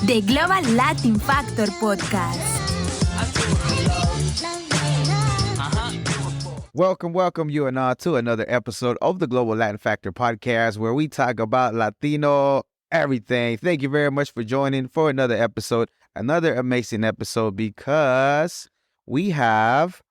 The Global Latin Factor Podcast. Welcome you and to another episode of the Global Latin Factor Podcast, where we talk about Latino everything. Thank you very much for joining for another episode, another amazing episode, because we have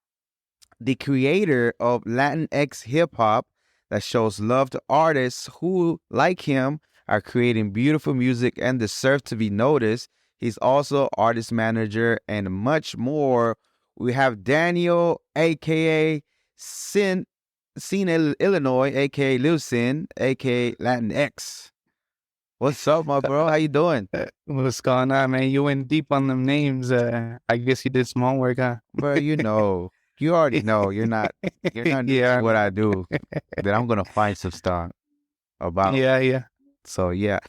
the creator of Latinx Hip Hop that shows love to artists who, like him, are creating beautiful music and deserve to be noticed. He's also artist manager and much more. We have Daniel, a.k.a. Sin Illanoy, a.k.a. Lil Sin, a.k.a. Latinx. What's up, my bro? How you doing? What's going on, man? You went deep on them names. I guess you did some homework, huh? Bro, you already know. You're not Yeah. what I do. Then I'm gonna find some stuff about. Yeah. So yeah,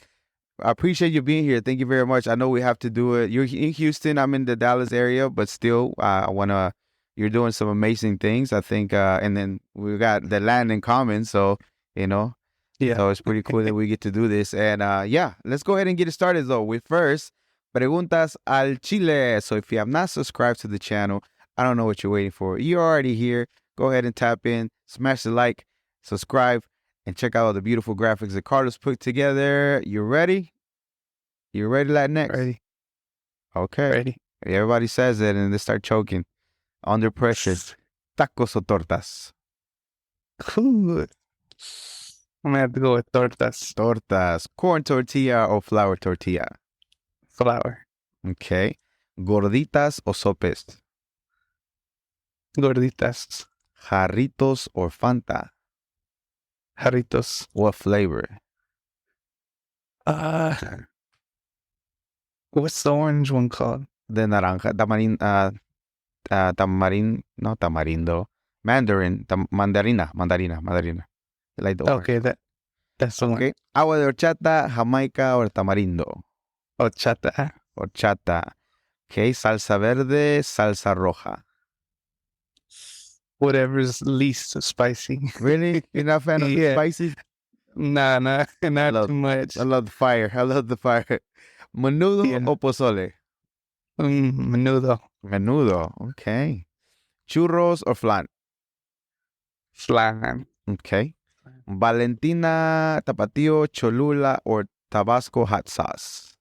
I appreciate you being here. Thank you very much. I know we have to do it. You're in Houston. I'm in the Dallas area, but still, you're doing some amazing things. I think, and then we got the land in common. So Yeah. So it's pretty cool that we get to do this. And let's go ahead and get it started though. With first, preguntas al Chile. So if you have not subscribed to the channel, I don't know what you're waiting for. You're already here. Go ahead and tap in, smash the like, subscribe, and check out all the beautiful graphics that Carlos put together. You ready? You ready, Latinx? Ready. Okay. Ready. Everybody says it and they start choking. Under pressure. Tacos or tortas? Cool. I'm gonna have to go with tortas. Tortas. Corn tortilla or flour tortilla? Flour. Okay. Gorditas or sopes? Gorditas. Jarritos or Fanta? Jarritos. What flavor? What's the orange one called? De naranja. Tamarindo. Mandarina. You like the orange? Okay, that's the one. Okay. Agua de horchata, Jamaica or tamarindo? Horchata. Horchata. Okay. Salsa verde, salsa roja. Whatever's least spicy. Really? You're not a fan of the Yeah. spicy? Nah, not too much. I love the fire. Menudo Yeah. o pozole? Menudo. Menudo. Okay. Churros or flan? Flan. Okay. Valentina, Tapatio, Cholula, or Tabasco hot sauce?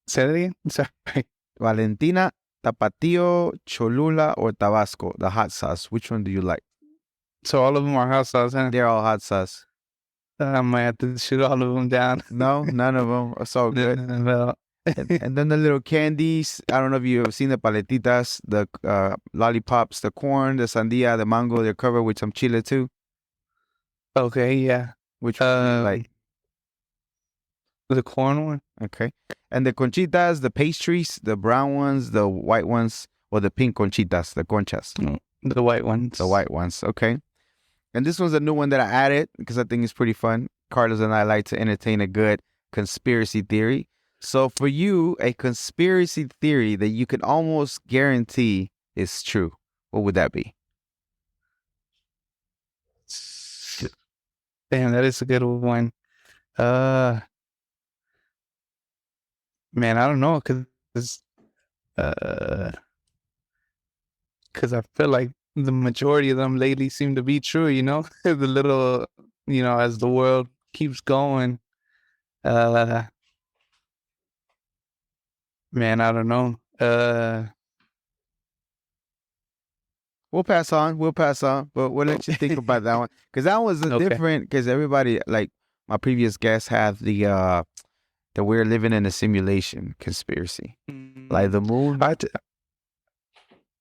Say that again? Sorry. Valentina, Tapatio, Cholula, or Tabasco, the hot sauce. Which one do you like? So all of them are hot sauce, huh? They're all hot sauce. I might have to shoot all of them down. No, none of them. It's all good. Well, And then the little candies. I don't know if you've seen the paletitas, the lollipops, the corn, the sandia, the mango. They're covered with some chile too. okay, yeah. Which one do you like? The corn one? Okay. And the conchitas, the pastries, the brown ones, the white ones, or the pink conchitas, the conchas. The white ones. The white ones. Okay. And this one's a new one that I added because I think it's pretty fun. Carlos and I like to entertain a good conspiracy theory. So for you, a conspiracy theory that you can almost guarantee is true, what would that be? Damn, that is a good one. Man, I don't know, because I feel like the majority of them lately seem to be true, you know? The little, as the world keeps going, man, I don't know. We'll pass on, but we'll let you think about that one. Because that was Okay. different, because everybody, like my previous guest, had that we're living in a simulation conspiracy. Like the moon.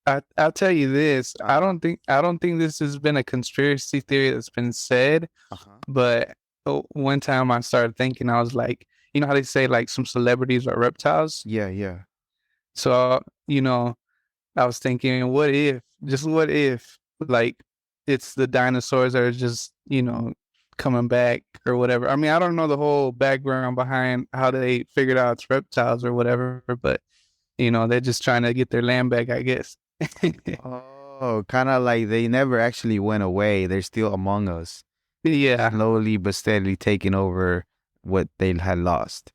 I'll tell you this. I don't think this has been a conspiracy theory that's been said, but one time I started thinking, I was like, you know how they say like some celebrities are reptiles? Yeah. So, I was thinking, what if like it's the dinosaurs that are just, coming back or whatever. I mean, I don't know the whole background behind how they figured out it's reptiles or whatever, but they're just trying to get their land back, I guess. Oh, kind of like they never actually went away. They're still among us. Yeah. Slowly but steadily taking over what they had lost.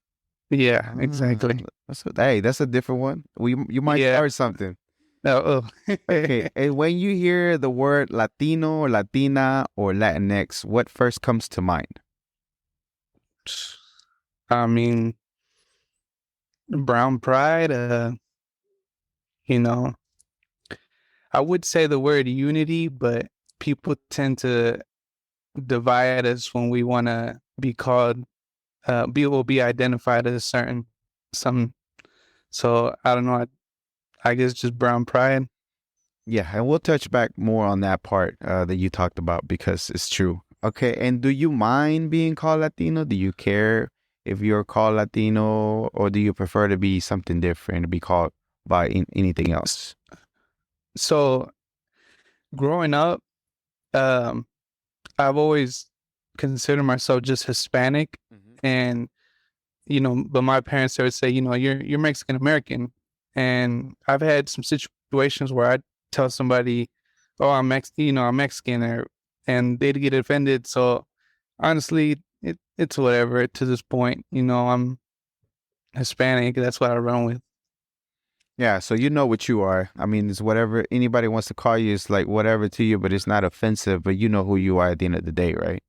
Yeah, exactly. That's a different one. You might start something. Oh. Okay, and when you hear the word Latino or Latina or Latinx, what first comes to mind? I mean, brown pride, you know, I would say the word unity, but people tend to divide us when we want to be called, be identified as some. So I don't know. I guess just brown pride. Yeah, and we'll touch back more on that part that you talked about because it's true. Okay, and do you mind being called Latino? Do you care if you're called Latino, or do you prefer to be something different, to be called by anything else? So growing up, um, I've always considered myself just Hispanic, and but my parents they would say, you're Mexican American, and I've had some situations where I tell somebody, "Oh, I'm Mexican," and they'd get offended. So honestly, it's whatever to this point. I'm Hispanic. That's what I run with. Yeah, so you know what you are. I mean, it's whatever anybody wants to call you. It's like whatever to you, but it's not offensive. But you know who you are at the end of the day, right?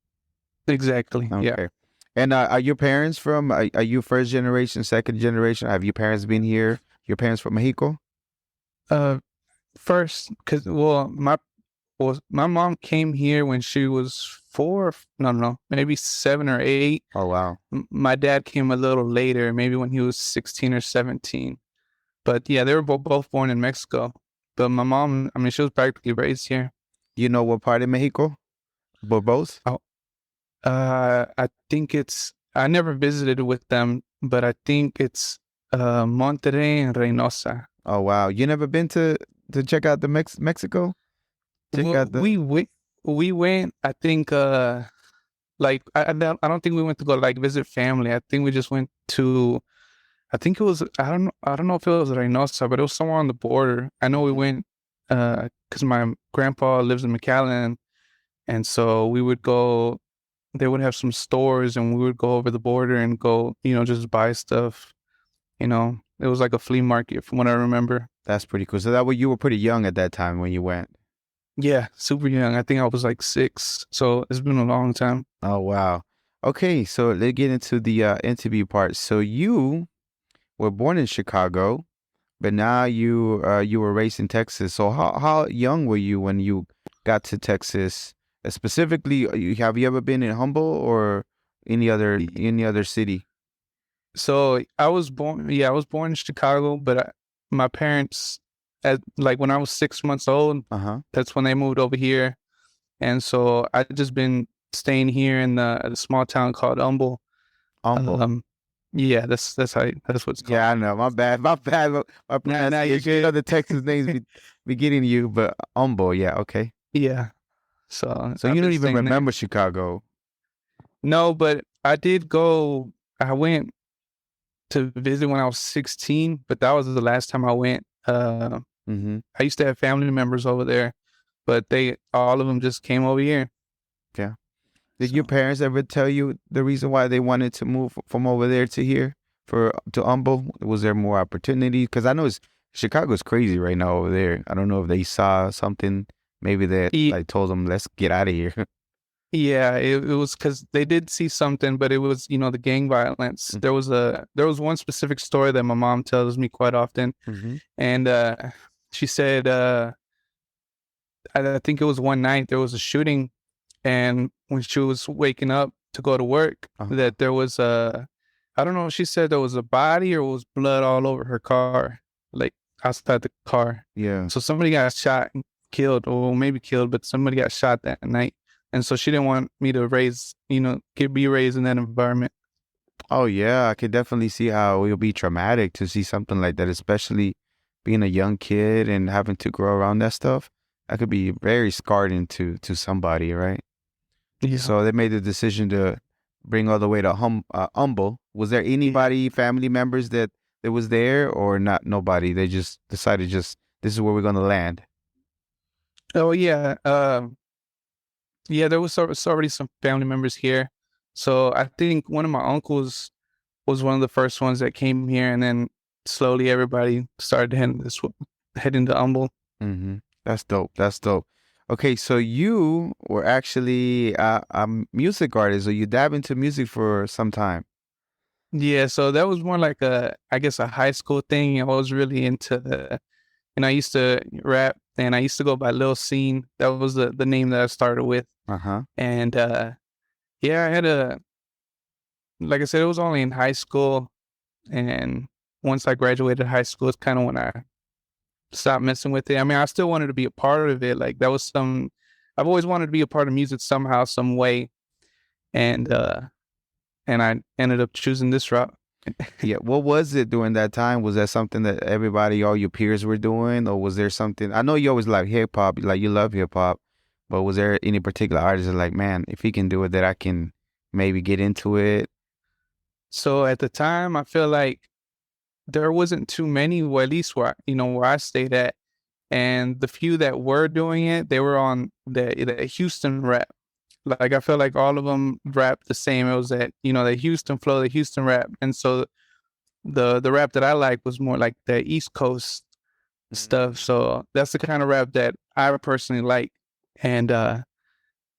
Exactly. Okay. Yeah. And are your parents from? Are you first generation, second generation? Have your parents been here? Your parents from Mexico? First, because my mom came here when she was 4. No, maybe 7 or 8. Oh wow. My dad came a little later, maybe when he was 16 or 17. But yeah, they were both born in Mexico. But my mom, I mean, she was practically raised here. You know what part of Mexico? Both? Oh, I think I never visited with them, but I think it's Monterrey and Reynosa. Oh wow. You never been to check out the Mexico? Check out the. We went. I think like I don't think we went to go like visit family. I think we just went to. I think it was I don't know if it was Reynosa, but it was somewhere on the border. I know we went because my grandpa lives in McAllen, and so we would go. They would have some stores, and we would go over the border and go, just buy stuff. It was like a flea market from what I remember. That's pretty cool. So that way you were pretty young at that time when you went. Yeah, super young. I think I was like 6. So it's been a long time. Oh wow. Okay, so let's get into the interview part. So you were born in Chicago, but now you were raised in Texas. So how young were you when you got to Texas? Specifically, have you ever been in Humble or any other city? So I was born in Chicago, but my parents, like when I was 6 months old, that's when they moved over here, and so I just been staying here in the small town called Humble. Yeah, that's what's called. Yeah, I know. My bad. My pronunciation. You know the Texas names be getting you, but Humble. Yeah, okay. Yeah. So you don't even remember Chicago? No, but I did go. I went to visit when I was 16, but that was the last time I went. I used to have family members over there, but all of them just came over here. Yeah. Did your parents ever tell you the reason why they wanted to move from over there to here to Humble? Was there more opportunity? Because I know Chicago's crazy right now over there. I don't know if they saw something maybe that like told them let's get out of here. Yeah, it was because they did see something, but it was the gang violence. There was one specific story that my mom tells me quite often, and she said I think it was one night there was a shooting, and when she was waking up to go to work, that there was I don't know if she said there was a body or it was blood all over her car, like outside the car. Yeah. So somebody got shot and killed, or maybe killed, but somebody got shot that night. And so she didn't want me to be raised in that environment. Oh, yeah. I could definitely see how it would be traumatic to see something like that, especially being a young kid and having to grow around that stuff. That could be very scarring to somebody, right? Yeah. So they made the decision to bring all the way to Humble. Was there anybody, family members that was there or not? Nobody. They just decided this is where we're going to land. Oh, yeah. Yeah, there was already some family members here. So I think one of my uncles was one of the first ones that came here, and then slowly everybody started heading to Humble. Mm-hmm. That's dope. That's dope. Okay, so you were actually a music artist, or you dab into music for some time. Yeah, so that was more like I guess a high school thing. I was really into and I used to rap, and I used to go by Lil Scene. That was the name that I started with. Uh-huh. And yeah, I had like I said, it was only in high school, and once I graduated high school, it's kind of when I stopped messing with it. I mean, I still wanted to be a part of it. Like that was I've always wanted to be a part of music somehow, some way, and I ended up choosing this route. Yeah. What was it during that time? Was that something that everybody, all your peers were doing, or was there something? I know you always like hip hop, like you love hip hop, but was there any particular artist that like, man, if he can do it, that I can maybe get into it? So at the time, I feel like there wasn't too many, well, at least where I stayed at, and the few that were doing it, they were on the Houston rap. Like I feel like all of them rap the same. It was the Houston flow, the Houston rap, and so the rap that I like was more like the East Coast stuff. So that's the kind of rap that I personally like. And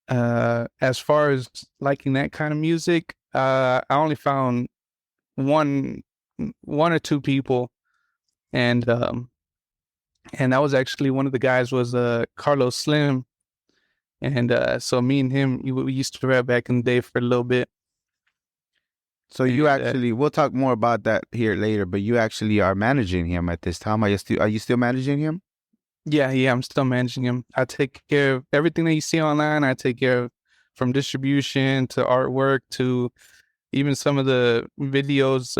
as far as liking that kind of music, I only found one or two people, and that was actually one of the guys was Carlos Slim, and so me and him we used to rap back in the day for a little bit. So you And, actually, we'll talk more about that here later, but you actually are managing him at this time. Are you still managing him? yeah, I'm still managing him. I take care of everything that you see online. I take care of from distribution to artwork to even some of the videos,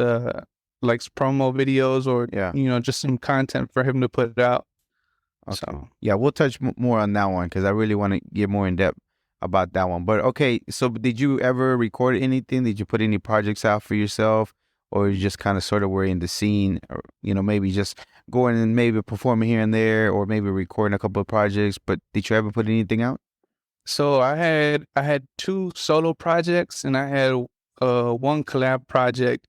like promo videos or Yeah. just some content for him to put out. Okay. So Yeah, we'll touch more on that one because I really want to get more in depth about that one. But okay, so did you ever record anything? Did you put any projects out for yourself, or you just kind of sort of were in the scene, or maybe just going and maybe performing here and there, or maybe recording a couple of projects? But did you ever put anything out? so I had two solo projects, and I had one collab project.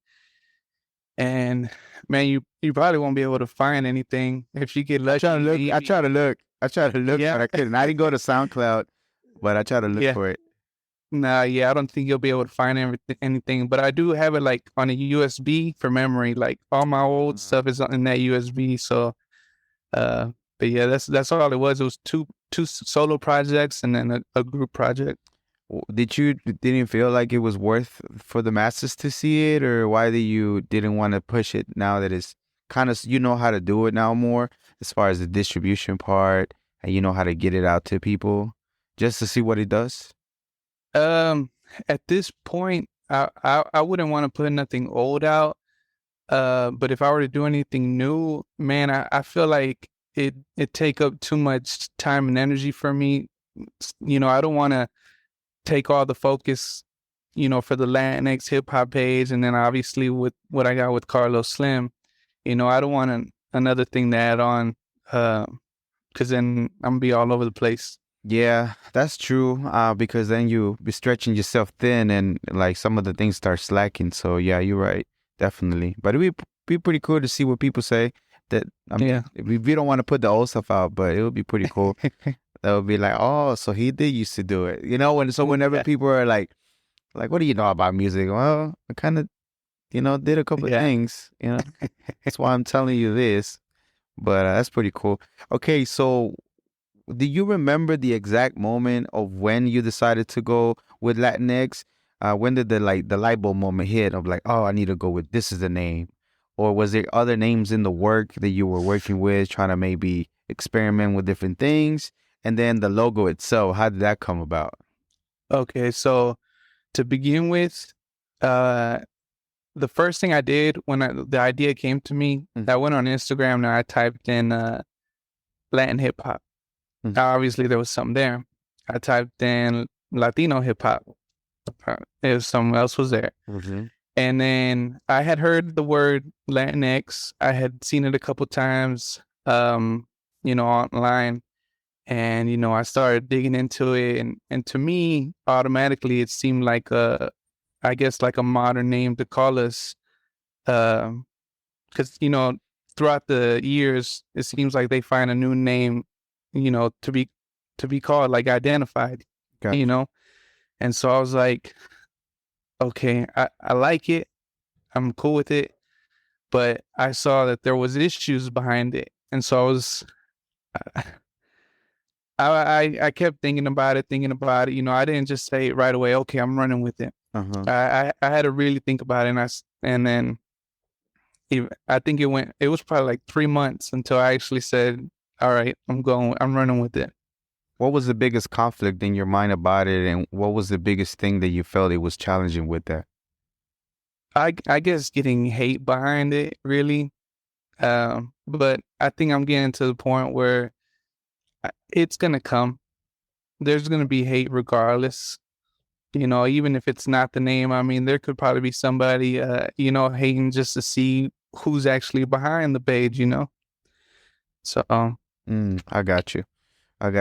And man, you probably won't be able to find anything if you get lucky. I try to look, Yeah. but I couldn't. I didn't go to SoundCloud, but I try to look Yeah. for it. Nah, yeah, I don't think you'll be able to find anything. But I do have it like on a USB for memory. Like all my old stuff is in that USB. So, but yeah, that's all it was. It was two solo projects and then a group project. Didn't feel like it was worth for the masses to see it, or why did you didn't want to push it now that it's kind of, you know how to do it now more as far as the distribution part, and you know how to get it out to people just to see what it does? At this point, I wouldn't want to put nothing old out. But if I were to do anything new, man, I feel like it take up too much time and energy for me. I don't want to take all the focus, for the Latinx Hip Hop page, and then obviously with what I got with Carlos Slim, I don't want another thing to add on, because then I'm gonna be all over the place. Yeah, that's true. Because then you be stretching yourself thin, and like some of the things start slacking. So yeah, you're right, definitely. But it'd be pretty cool to see what people say. That Yeah. we don't want to put the old stuff out, but it would be pretty cool. That would be like, oh, so he did used to do it, whenever Yeah. people are like, what do you know about music? Well, I kind of, did a couple of Yeah. things. That's why I'm telling you this. But that's pretty cool. Okay, so do you remember the exact moment of when you decided to go with Latinx? When did the light bulb moment hit of like, oh, I need to go with this is the name? Or was there other names in the work that you were working with, trying to maybe experiment with different things? And then the logo itself, how did that come about? Okay, so to begin with, uh, the first thing I did when the idea came to me, I went on Instagram and I typed in Latin hip hop. Obviously, there was something there. I typed in Latino hip hop. If something else was there. And then I had heard the word Latinx. I had seen it a couple times, online. And, I started digging into it. And to me, automatically, it seemed like a I guess, like a modern name to call us. Because, throughout the years, it seems like they find a new name, to be called, like identified, Gotcha. And so I was like, okay, I like it. I'm cool with it. But I saw that there was issues behind it. And so I kept thinking about it. I didn't just say right away, okay, I'm running with it. Uh-huh. I had to really think about it. And then I think it was probably like 3 months until I actually said, all right, I'm running with it. What was the biggest conflict in your mind about it, and what was the biggest thing that you felt it was challenging with that? I guess getting hate behind it, really. But I think I'm getting to the point where it's going to come. There's going to be hate regardless. Even if it's not the name, I mean, there could probably be somebody, hating just to see who's actually behind the page, So, I got you.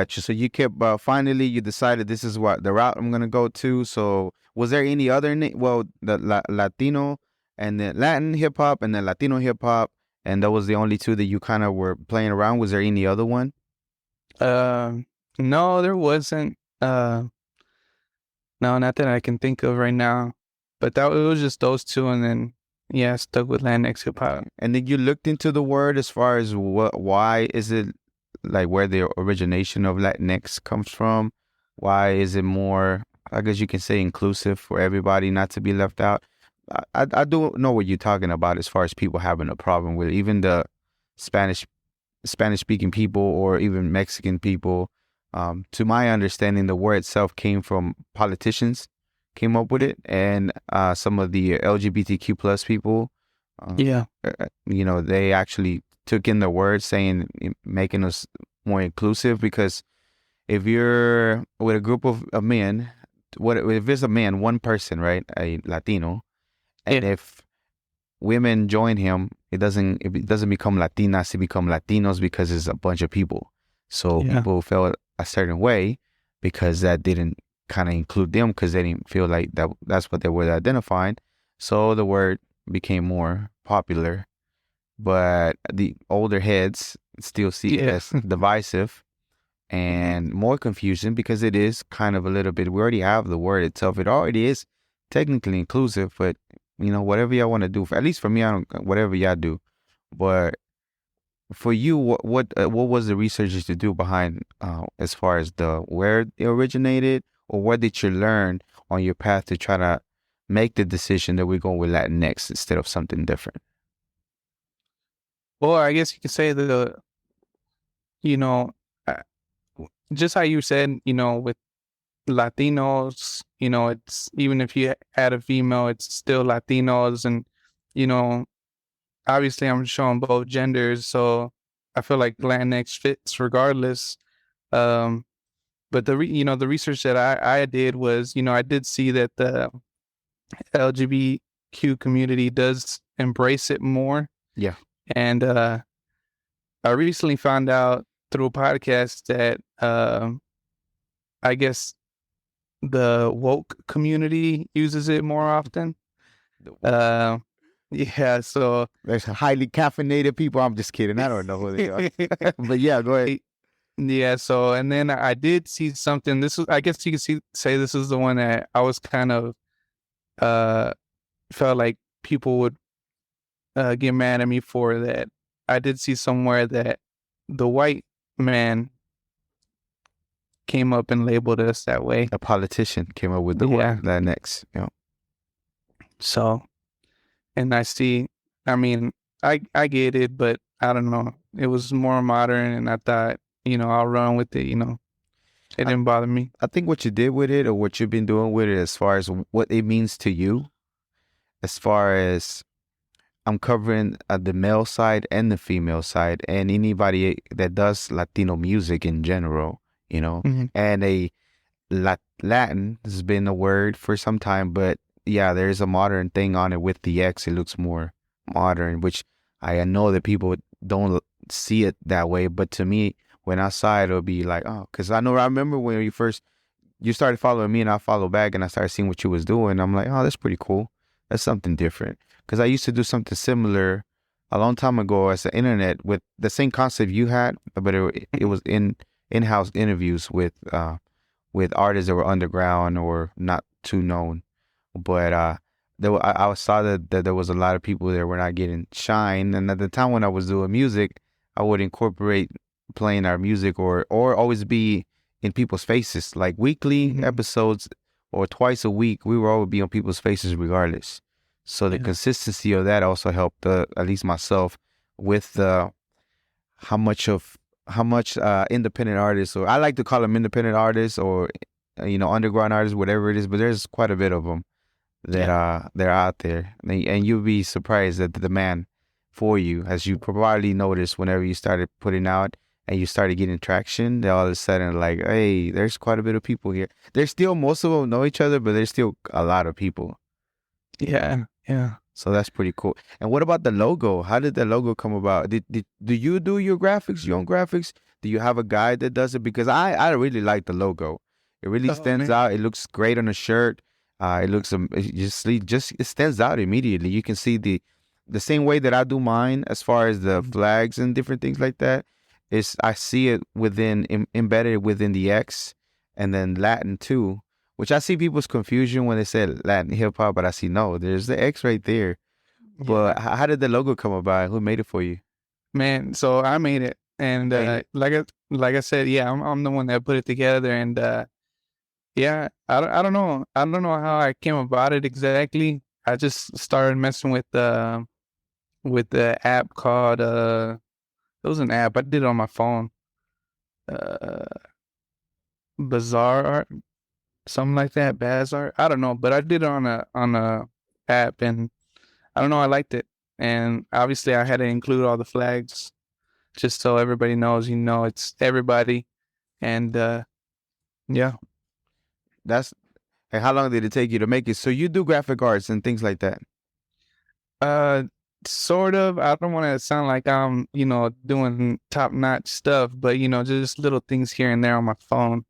So you kept, finally you decided this is what the route I'm going to go to. So was there any other name? Well, the Latino and the Latin hip hop and the Latino hip hop, and that was the only two that you kind of were playing around. Was there any other one? no, there wasn't. No, not that I can think of right now. But it was just those two, and then I stuck with Latinx Hip Hop. And then you looked into the word as far as why is it, like, where the origination of Latinx comes from? Why is it more, I guess you can say, inclusive for everybody, not to be left out? I do know what you're talking about as far as people having a problem with it. Even the Spanish speaking people or even Mexican people. To my understanding, the word itself came from politicians, came up with it, and some of the LGBTQ plus people. They actually took in the word, saying, making us more inclusive. Because if you're with a group of men, if it's a man, one person, right, a Latino, and if women join him, it doesn't become Latinas, it become Latinos, because it's a bunch of people. So people felt a certain way because that didn't kind of include them, because they didn't feel like that's what they were identifying. So the word became more popular, but the older heads still see it as divisive and more confusion, because it is kind of a little bit, we already have the word itself. It already is technically inclusive, but whatever y'all want to do, at least for me, whatever y'all do. But for you, what was the research to do behind, as far as where it originated, or what did you learn on your path to try to make the decision that we're going with Latinx instead of something different? Well, I guess you could say just how you said, with Latinos, it's, even if you add a female, it's still Latinos. And, obviously I'm showing both genders, so I feel like Latinx fits regardless. But the research that I did was, I did see that the LGBTQ community does embrace it more. Yeah. And I recently found out through a podcast that I guess the woke community uses it more often. So there's highly caffeinated people. I'm just kidding. I don't know who they are. But yeah, go ahead. Yeah. So, and then I did see something. This was, I guess you could say this is the one that I was kind of felt like people would get mad at me for. That I did see somewhere that the white man came up and labeled us that way. A politician came up with the word Latinx. So, and I see, I mean, I get it, but I don't know. It was more modern, and I thought, I'll run with it. It didn't bother me. I think what you did with it, or what you've been doing with it, as far as what it means to you, as far as I'm covering the male side and the female side, and anybody that does Latino music in general, Mm-hmm. and a Latin has been a word for some time, but yeah, there's a modern thing on it with the X. It looks more modern, which I know that people don't see it that way, but to me, when I saw it, it'll be like, oh, because I remember when you first you started following me and I followed back and I started seeing what you was doing. I'm like, oh, that's pretty cool. That's something different. Because I used to do something similar a long time ago as the internet with the same concept you had, but it was in-house interviews with artists that were underground or not too known. But I saw that there was a lot of people that were not getting shine. And at the time when I was doing music, I would incorporate playing our music or always be in people's faces, like weekly episodes or twice a week. We would always be on people's faces regardless. So the consistency of that also helped at least myself with how much independent artists, or I like to call them independent artists or underground artists, whatever it is. But there's quite a bit of them that they're out there, and you'll be surprised at the demand for you, as you probably noticed whenever you started putting out and you started getting traction. They all of a sudden like, hey, there's quite a bit of people here. There's still, most of them know each other, but there's still a lot of people. Yeah. So that's pretty cool. And what about the logo? How did the logo come about? Do you do your graphics, your own graphics? Do you have a guy that does it? Because I really like the logo. It really stands out. It looks great on a shirt. It looks it stands out immediately. You can see the same way that I do mine as far as the flags and different things like that. I see it embedded within the X, and then Latin too. Which I see people's confusion when they say Latin hip hop, but I see no, there's the X right there. Yeah. But how did the logo come about? Who made it for you? Man, so I made it, and like I said, I'm the one that put it together, and I don't know how I came about it exactly. I just started messing with the app called it was an app I did it on my phone, Bazaar Art. Something like that, Bazaar. I don't know, but I did it on a app, and I don't know, I liked it. And obviously I had to include all the flags just so everybody knows, it's everybody. And yeah. And how long did it take you to make it? So you do graphic arts and things like that? Sort of. I don't want to sound like I'm, doing top-notch stuff, but just little things here and there on my phone.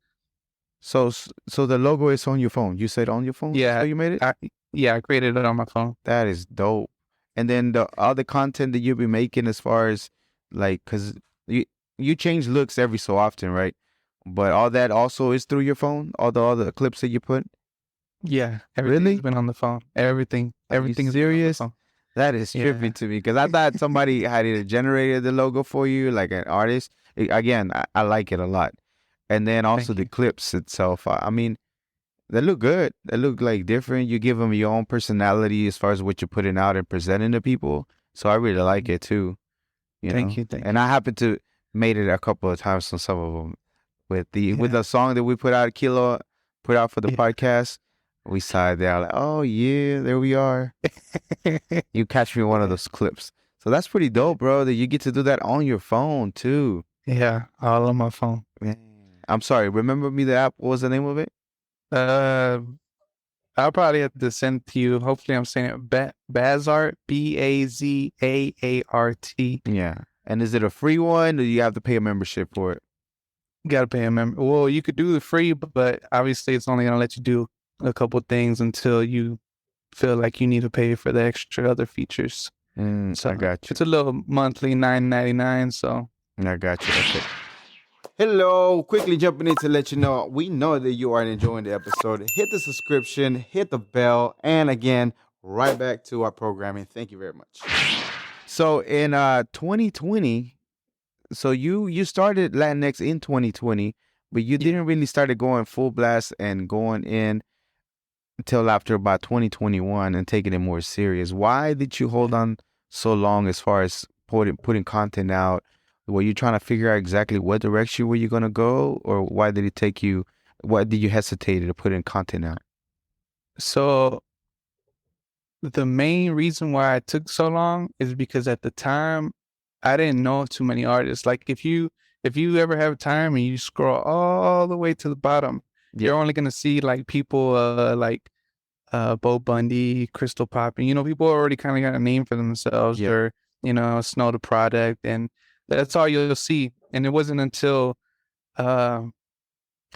So the logo is on your phone. You said on your phone? Yeah. So you made it? I created it on my phone. That is dope. And then the other content that you'll be making, as far as because you change looks every so often, right? But all that also is through your phone? All the clips that you put? Yeah. Everything's been on the phone. Everything's serious? On the phone. That is trippy to me, because I thought somebody had generated the logo for you, like an artist. Again, I like it a lot. And then also the clips itself. I mean, they look good. They look like different. You give them your own personality as far as what you're putting out and presenting to people. So I really like it too. Thank you. And I happen to made it a couple of times on some of them with the song that we put out for the podcast. We saw there like, oh yeah, there we are. You catch me one of those clips. So that's pretty dope, bro, that you get to do that on your phone too. Yeah, all on my phone. Man. I'm sorry. Remember me the app? What was the name of it? I'll probably have to send to you. Hopefully, I'm saying it. Bazaart, Bazaart. Yeah. And is it a free one, or do you have to pay a membership for it? You gotta pay a member. Well, you could do the free, but obviously, it's only gonna let you do a couple things until you feel like you need to pay for the extra other features. So I got you. It's a little monthly $9.99. So I got you. Okay. Hello, quickly jumping in to let you know, we know that you are enjoying the episode. Hit the subscription, hit the bell, and again, right back to our programming. Thank you very much. So in 2020, so you started Latinx in 2020, but you didn't really start going full blast and going in until after about 2021 and taking it more serious. Why did you hold on so long as far as putting content out? Were you trying to figure out exactly what direction were you going to go, or why did it take you? Why did you hesitate to put in content out? So the main reason why it took so long is because at the time I didn't know too many artists. Like if you ever have time and you scroll all the way to the bottom, you're only gonna see like people like Bo Bundy, Crystal Poppin. People already kind of got a name for themselves, or Snow the Product, and that's all you'll see. And it wasn't until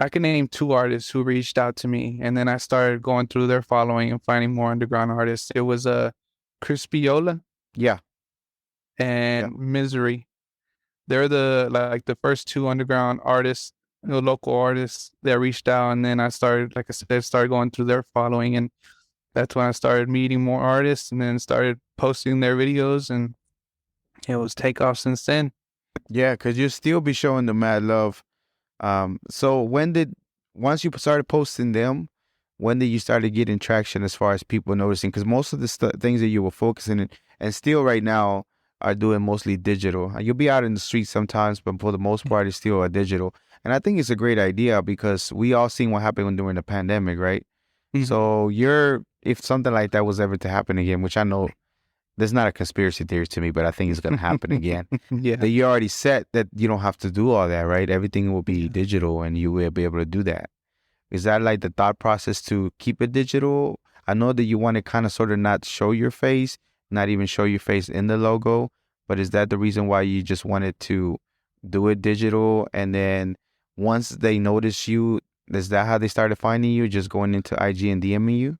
I can name 2 artists who reached out to me, and then I started going through their following and finding more underground artists. It was Crispiola Yeah. and Misery. They're the first 2 underground artists, local artists that reached out, and then I started, like I said, started going through their following, and that's when I started meeting more artists, and then started posting their videos, and it was take off since then. Yeah, because you'll still be showing the mad love. So once you started posting them, when did you started getting traction as far as people noticing? Because most of the things that you were focusing in, and still right now, are doing mostly digital. You'll be out in the streets sometimes, but for the most part, it's still a digital. And I think it's a great idea because we all seen what happened during the pandemic, right? Mm-hmm. So if something like that was ever to happen again, which I know there's not a conspiracy theory to me, but I think it's going to happen again. Yeah. That you already set that you don't have to do all that, right? Everything will be digital and you will be able to do that. Is that like the thought process to keep it digital? I know that you want to kind of sort of not show your face, not even show your face in the logo, but is that the reason why you just wanted to do it digital? And then once they notice you, is that how they started finding you? Just going into IG and DMing you?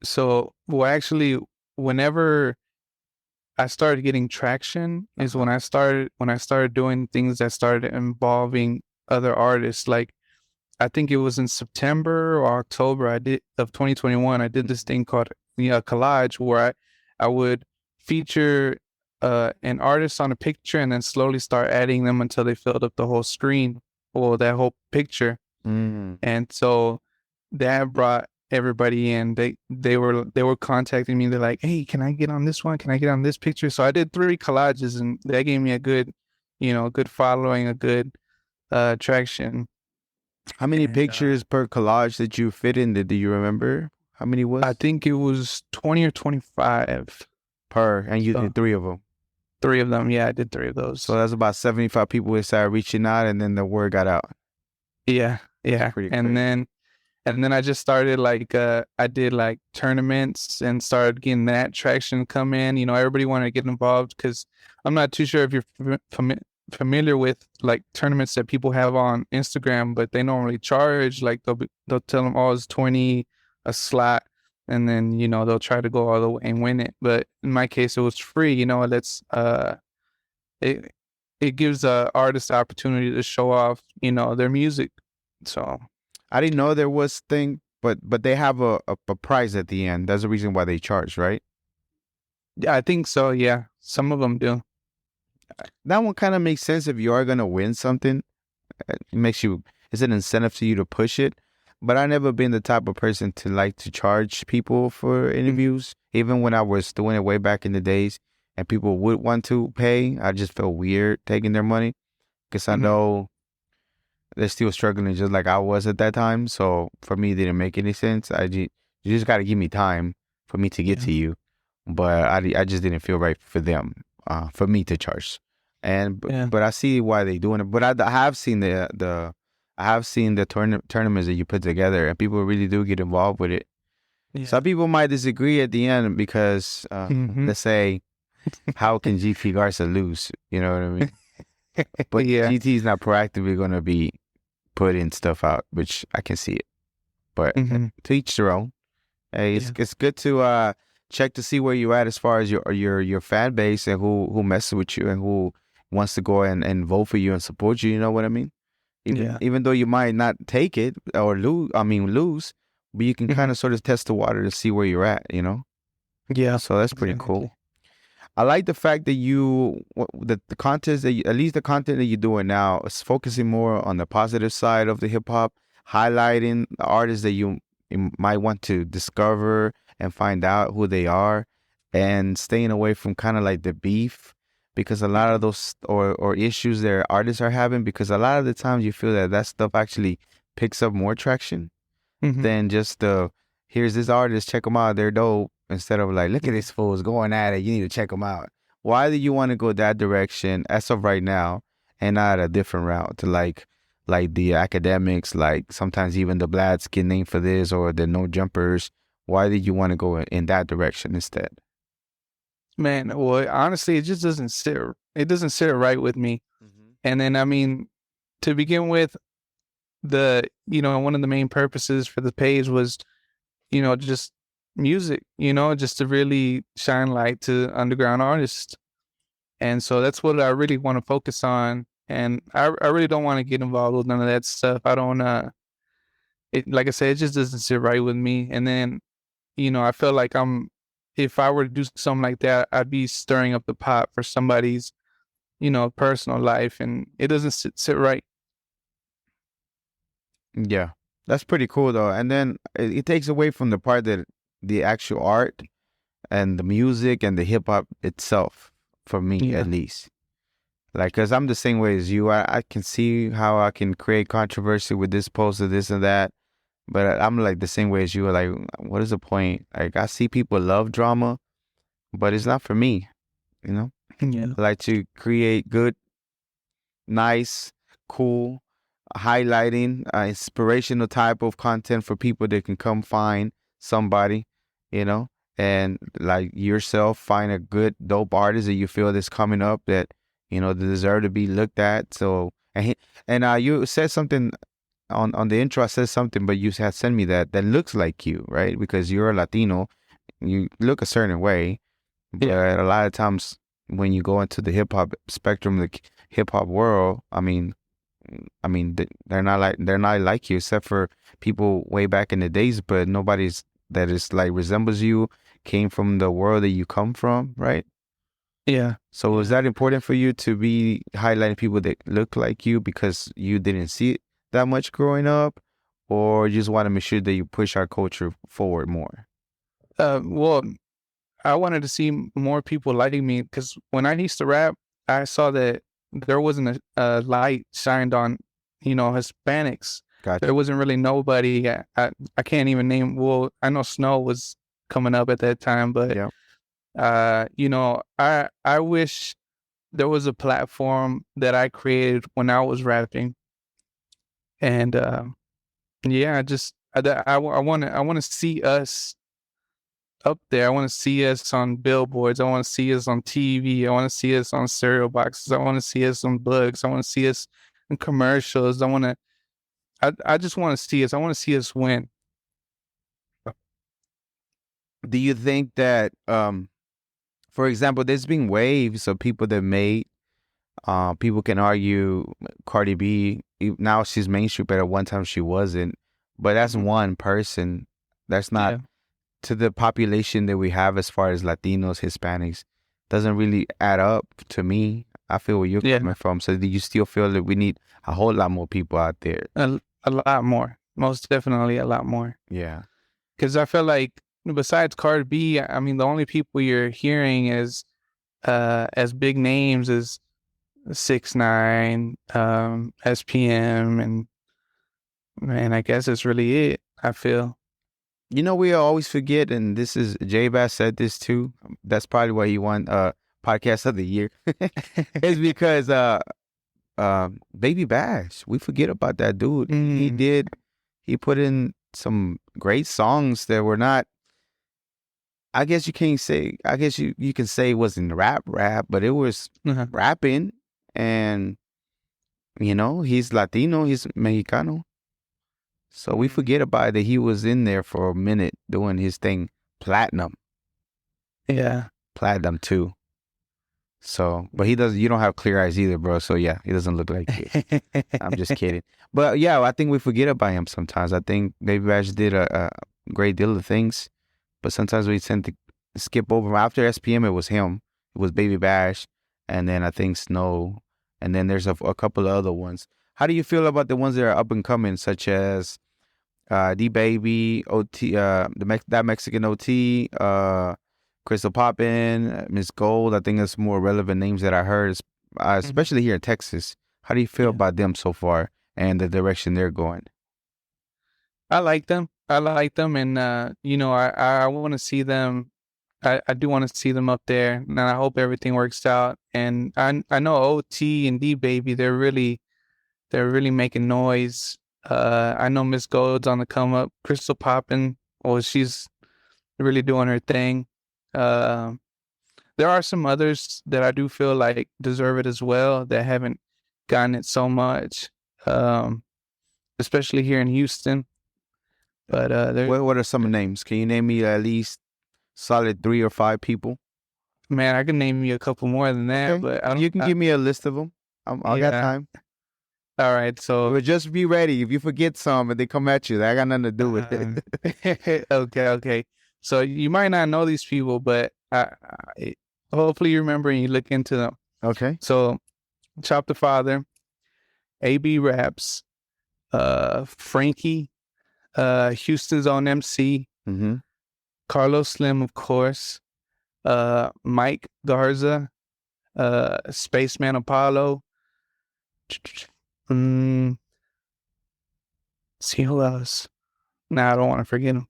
So, well, actually, whenever I started getting traction is when I started doing things that started involving other artists. Like, I think it was in September or October of 2021. I did this thing called collage, where I would feature an artist on a picture and then slowly start adding them until they filled up the whole screen or that whole picture. And so that brought everybody in. They were contacting me. They're like, hey, can I get on this one? Can I get on this picture? So I did 3 collages, and that gave me a good following, a good traction. How many pictures per collage that you fit in? Do you remember how many was? I think it was 20 or 25 per, and you did 3 of them. 3 of them, yeah, I did 3 of those. So that's about 75 people who started reaching out, and then the word got out. Yeah. And then I just started I did like tournaments and started getting that traction come in. Everybody wanted to get involved because I'm not too sure if you're familiar with like tournaments that people have on Instagram, but they normally charge. Like they'll tell them, oh, it's 20 a slot, and then they'll try to go all the way and win it. But in my case, it was free. That's it gives artists the opportunity to show off their music. So I didn't know there was thing, but they have a prize at the end. That's the reason why they charge, right? Yeah, I think so. Yeah, some of them do. That one kind of makes sense if you are gonna win something. It's an incentive to you to push it. But I never been the type of person to like to charge people for interviews. Even when I was doing it way back in the days, and people would want to pay, I just felt weird taking their money because I know they're still struggling just like I was at that time. So for me, it didn't make any sense. You just got to give me time for me to get to you. But I just didn't feel right for them, for me to charge. But I see why they're doing it. But I have seen the tournaments that you put together, and people really do get involved with it. Yeah. Some people might disagree at the end because let's say, how can GT Garza lose? You know what I mean? But GT is not proactively going to be putting stuff out, which I can see it. But to each their own. Hey, it's good to check to see where you're at as far as your fan base and who messes with you and who wants to go and vote for you and support you. You know what I mean? Even though you might not take it or lose, but you can kind of sort of test the water to see where you're at. Yeah. So that's pretty cool. I like the fact that the content at least the content that you're doing now is focusing more on the positive side of the hip hop, highlighting the artists that you might want to discover and find out who they are, and staying away from kind of like the beef, because a lot of those or issues that artists are having, because a lot of the times you feel that stuff actually picks up more traction than just here's this artist, check them out, they're dope. Instead of like, look at this fool's going at it, you need to check them out. Why do you want to go that direction as of right now and not a different route to like the academics, like sometimes even the Bloods get named for this or the No Jumpers? Why did you want to go in that direction instead? Man, well, honestly, it just doesn't sit. It doesn't sit right with me. And then, I mean, to begin with, one of the main purposes for the page was, just music, just to really shine light to underground artists. And so that's what I really want to focus on. And I really don't want to get involved with none of that stuff. I don't, like I said, it just doesn't sit right with me. And then, I feel like if I were to do something like that, I'd be stirring up the pot for somebody's, personal life, and it doesn't sit right. Yeah, that's pretty cool though. And then it takes away from the part that the actual art and the music and the hip hop itself, for me at least. Like, cause I'm the same way as you. I can see how I can create controversy with this post or this and that, but I'm like the same way as you. Like, what is the point? Like, I see people love drama, but it's not for me. Yeah. I like to create good, nice, cool, highlighting, inspirational type of content for people that can come find somebody, and like yourself, find a good, dope artist that you feel that's coming up that, that deserve to be looked at. So, and you said something on the intro. I said something, but you had sent me that looks like you, right? Because you're a Latino, you look a certain way, but a lot of times when you go into the hip hop spectrum, the hip hop world, I mean, they're not like you, except for people way back in the days. But nobody's that is like resembles you, came from the world that you come from, right? Yeah. So is that important for you to be highlighting people that look like you because you didn't see it that much growing up, or you just want to make sure that you push our culture forward more? Well, I wanted to see more people liking me, because when I used to rap, I saw that there wasn't a light shined on, Hispanics. Gotcha. There wasn't really nobody. I can't even name. Well, I know Snow was coming up at that time, but I wish there was a platform that I created when I was rapping, and I want to see us up there. I want to see us on billboards. I want to see us on TV. I want to see us on cereal boxes. I want to see us on books. I want to see us in commercials. I just want to see us. I want to see us win. Do you think that, for example, there's been waves of people that made, people can argue Cardi B, now she's mainstream, but at one time she wasn't. But that's one person. That's not to the population that we have as far as Latinos, Hispanics, doesn't really add up to me. I feel where you're coming from. So do you still feel that we need a whole lot more people out there? A lot more. Most definitely a lot more. Yeah. Because I feel like besides Cardi B, I mean, the only people you're hearing as big names is 6ix9ine, SPM, and I guess that's really it, I feel. We always forget, and this is, J-Bass said this too. That's probably why he won Podcast of the Year. It's because Baby Bash, we forget about that dude. He put in some great songs that were not, I guess you can say it wasn't rap, but it was rapping. And, he's Latino, he's Mexicano. So we forget about it, that he was in there for a minute doing his thing. Platinum. Yeah. Platinum too. So, but you don't have clear eyes either, bro. So yeah, he doesn't look like you. I'm just kidding. But yeah, I think we forget about him sometimes. I think Baby Bash did a great deal of things, but sometimes we tend to skip over. After SPM, it was him. It was Baby Bash, and then I think Snow, and then there's a couple of other ones. How do you feel about the ones that are up and coming, such as D-Baby, OT, that Mexican OT, Crystal Poppin', Miss Gold? I think that's more relevant names that I heard, especially here in Texas. How do you feel about them so far and the direction they're going? I like them. And, I want to see them. I do want to see them up there, and I hope everything works out. And I know OT and D-Baby, they're really making noise. I know Miss Gold's on the come up. Crystal Poppin', she's really doing her thing. There are some others that I do feel like deserve it as well that haven't gotten it so much. especially here in Houston. But what are some names? Can you name me at least solid 3 or 5 people? man, I can name you a couple more than that, Okay. but You can give me a list of them. I got time. All right, so But just be ready. If you forget some and they come at you, that got nothing to do with it. okay. So you might not know these people, but hopefully you remember and you look into them. Okay. So Chop the Father, AB Raps, Frankie, Houston's own MC, Mm-hmm. Carlos Slim, of course, Mike Garza, Spaceman Apollo. See who else? Nah, I don't want to forget him.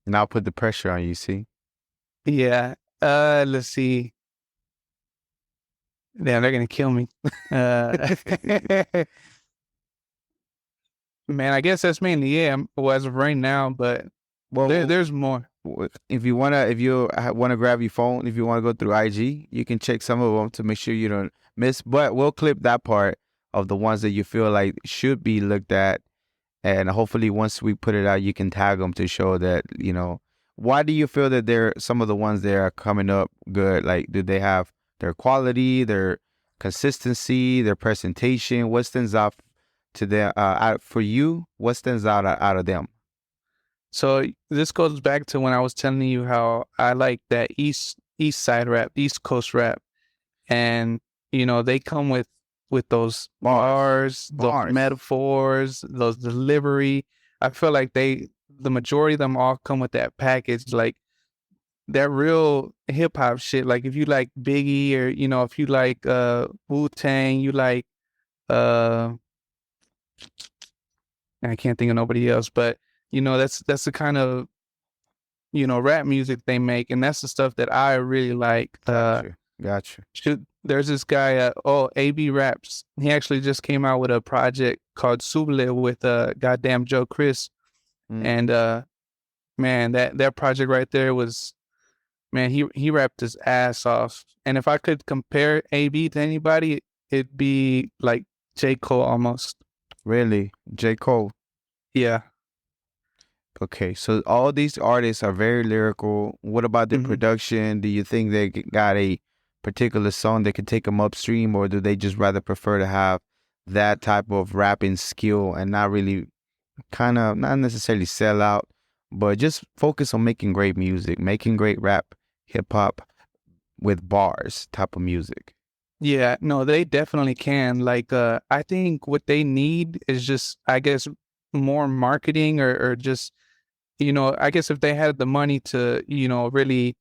Now put the pressure on you, see? Yeah. Let's see. Damn, they're gonna kill me. Man, I guess that's mainly as of right now, but Well, there's more. if you wanna grab your phone, if you wanna go through IG, you can check some of them to make sure you don't miss. But we'll clip that part of the ones that you feel like should be looked at, and hopefully once we put it out, you can tag them to show that why do you feel that they're some of the ones that are coming up good? Like, do they have their quality, their consistency, their presentation? What stands out to them out for you? What stands out of them? So this goes back to when I was telling you how I like that East Side rap, East Coast rap, and they come with those bars, those metaphors, those delivery. I feel like the majority of them all come with that package, like that real hip hop shit. Like if you like Biggie, or if you like Wu-Tang, you like I can't think of nobody else, but that's the kind of rap music they make, and that's the stuff that I really like. Gotcha. There's this guy, AB Raps. He actually just came out with a project called Suble with goddamn Joe Chris. And man, that project right there was, man, he rapped his ass off. And if I could compare AB to anybody, it'd be like J. Cole almost. Really? J. Cole? Yeah. Okay, so all these artists are very lyrical. What about the production? Do you think they got a particular song that could take them upstream, or do they just rather prefer to have that type of rapping skill and not really not necessarily sell out, but just focus on making great music, making great rap, hip hop with bars type of music? Yeah, no, they definitely can. Like, I think what they need is just, I guess, more marketing, or just, I guess if they had the money to, really,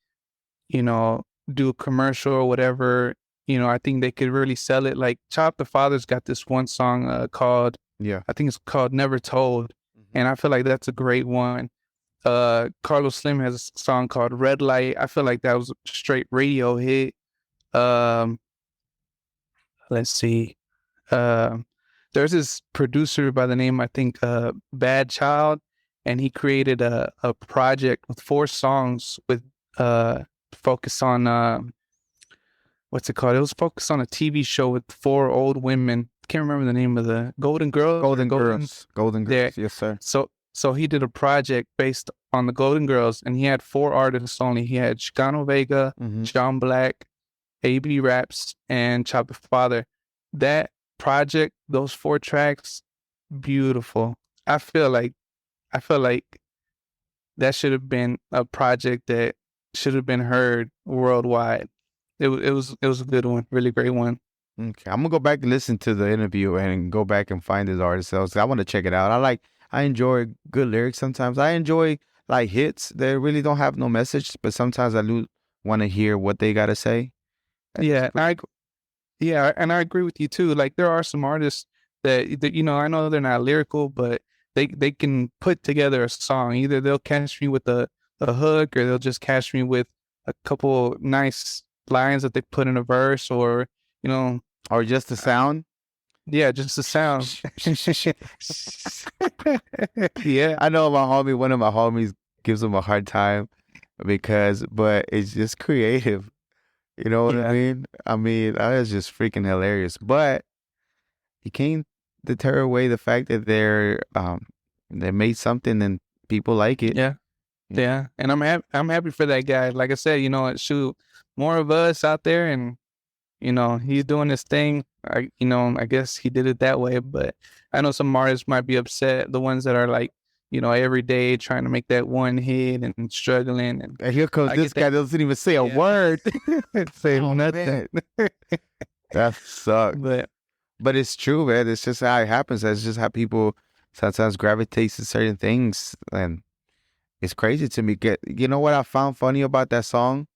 do a commercial or whatever, I think they could really sell it. Like Chop the Father's got this one song called, I think it's called Never Told. And I feel like that's a great one. Carlos Slim has a song called Red Light. I feel like that was a straight radio hit. Let's see. There's this producer by the name, I think, Bad Child, and he created a project with 4 songs with focus on what's it called? It was focused on a TV show with 4 old women. Can't remember the name of the Golden Girls. Golden Girls. Yes, sir. So he did a project based on the Golden Girls, and he had 4 artists only. He had Chicano Vega, John Black, AB Raps, and Chop the Father. That project, those 4 tracks, beautiful. I feel like that should have been a project that should have been heard worldwide. It was a good one, really great one. Okay, I'm gonna go back and listen to the interview and go back and find his artist. I want to check it out. I enjoy good lyrics sometimes. I enjoy like hits that really don't have no message, but sometimes I do want to hear what they gotta say. Yeah, and I agree with you too. Like there are some artists that I know they're not lyrical, but they can put together a song. Either they'll catch me with a hook, or they'll just catch me with a couple nice lines that they put in a verse, or or just the sound. Yeah, just the sound. Yeah, I know one of my homies gives him a hard time but it's just creative. You know what I Yeah. mean? I mean, that is just freaking hilarious. But you can't deter away the fact that they made something and people like it. Yeah. Yeah. Yeah. And I'm happy for that guy. Like I said, shoot, more of us out there, and he's doing his thing. I guess he did it that way, but I know some artists might be upset, the ones that are like, every day trying to make that one hit and struggling. And And here comes I this get guy that. that doesn't even say a Yeah. word. Say Oh, nothing. That sucks. But But it's true, man. It's just how it happens. That's just how people sometimes gravitate to certain things. And it's crazy to me. You know what I found funny about that song?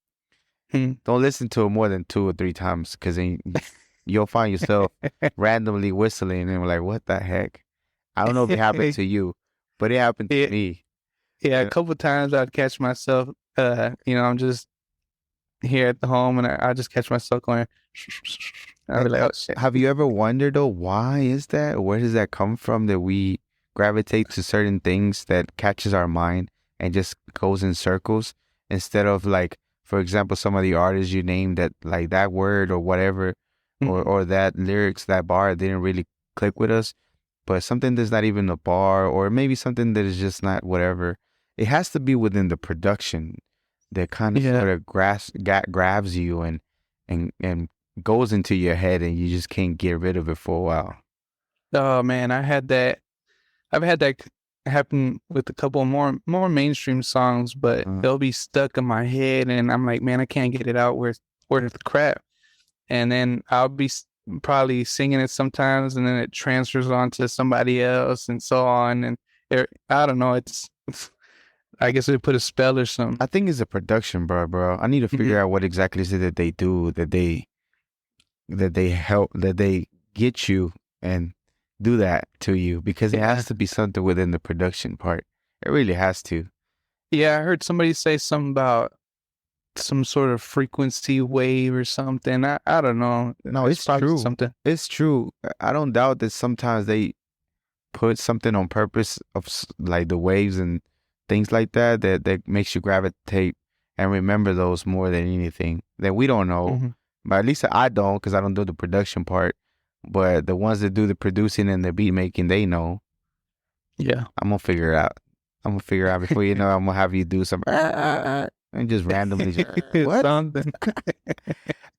Don't listen to it more than 2 or 3 times, because then you'll find yourself randomly whistling and like, what the heck? I don't know if it happened to you, but it happened to Yeah. me. Yeah, a Yeah. couple times I'd catch myself, I'm just here at the home, and I just catch myself going, I'd be like, oh shit. Have you ever wondered, though, why is that? Where does that come from, that we gravitate to certain things that catches our mind and just goes in circles, instead of, like, for example, some of the artists you named, that like that word or whatever, or that lyrics, that bar didn't really click with us, but something that's not even a bar, or maybe something that is just not whatever. It has to be within the production that kind of Yeah. sort of grabs you and goes into your head, and you just can't get rid of it for a while. Oh man, I've had that happen with a couple more mainstream songs, but they'll be stuck in my head, and I'm like, man, I can't get it out. Where's the crap? And then I'll be probably singing it sometimes, and then it transfers on to somebody else, and so on. And I don't know. It's I guess they put a spell or something. I think it's a production, bro. I need to figure out what exactly is it that they do, that they get you and do that to you, because it has to be something within the production part. It really has to. Yeah, I heard somebody say something about some sort of frequency wave or something. I don't know. No, it's probably true. something. It's true. I don't doubt that sometimes they put something on purpose of like the waves and things like that makes you gravitate and remember those more than anything. That we don't know, but at least I don't, because I don't do the production part. But the ones that do the producing and the beat making, they know. Yeah, I'm gonna figure it out. Before you know, I'm gonna have you do some and just randomly what? something.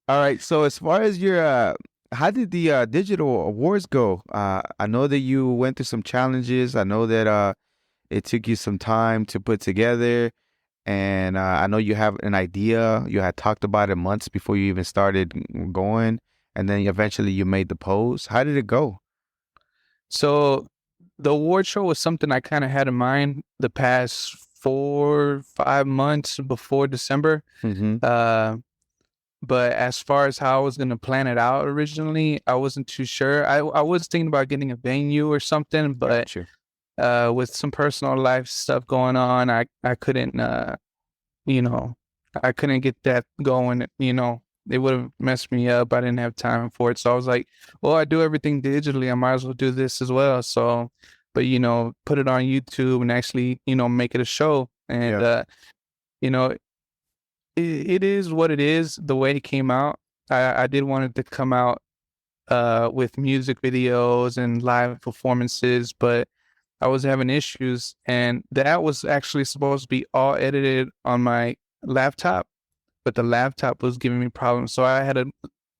All right. So as far as your how did the digital awards go? I know that you went through some challenges. I know that it took you some time to put together, and I know you have an idea. You had talked about it months before you even started going, and then eventually you made the pose. How did it go? So the award show was something I kind of had in mind the past 4-5 months before December. But as far as how I was going to plan it out originally, I wasn't too sure. I was thinking about getting a venue or something, but with some personal life stuff going on, I couldn't, I couldn't get that going. It would have messed me up. I didn't have time for it. So I was like, well, I do everything digitally. I might as well do this as well. So, but, put it on YouTube and actually, make it a show. And, it is what it is, the way it came out. I did want it to come out with music videos and live performances, but I was having issues, and that was actually supposed to be all edited on my laptop, but the laptop was giving me problems, so I had to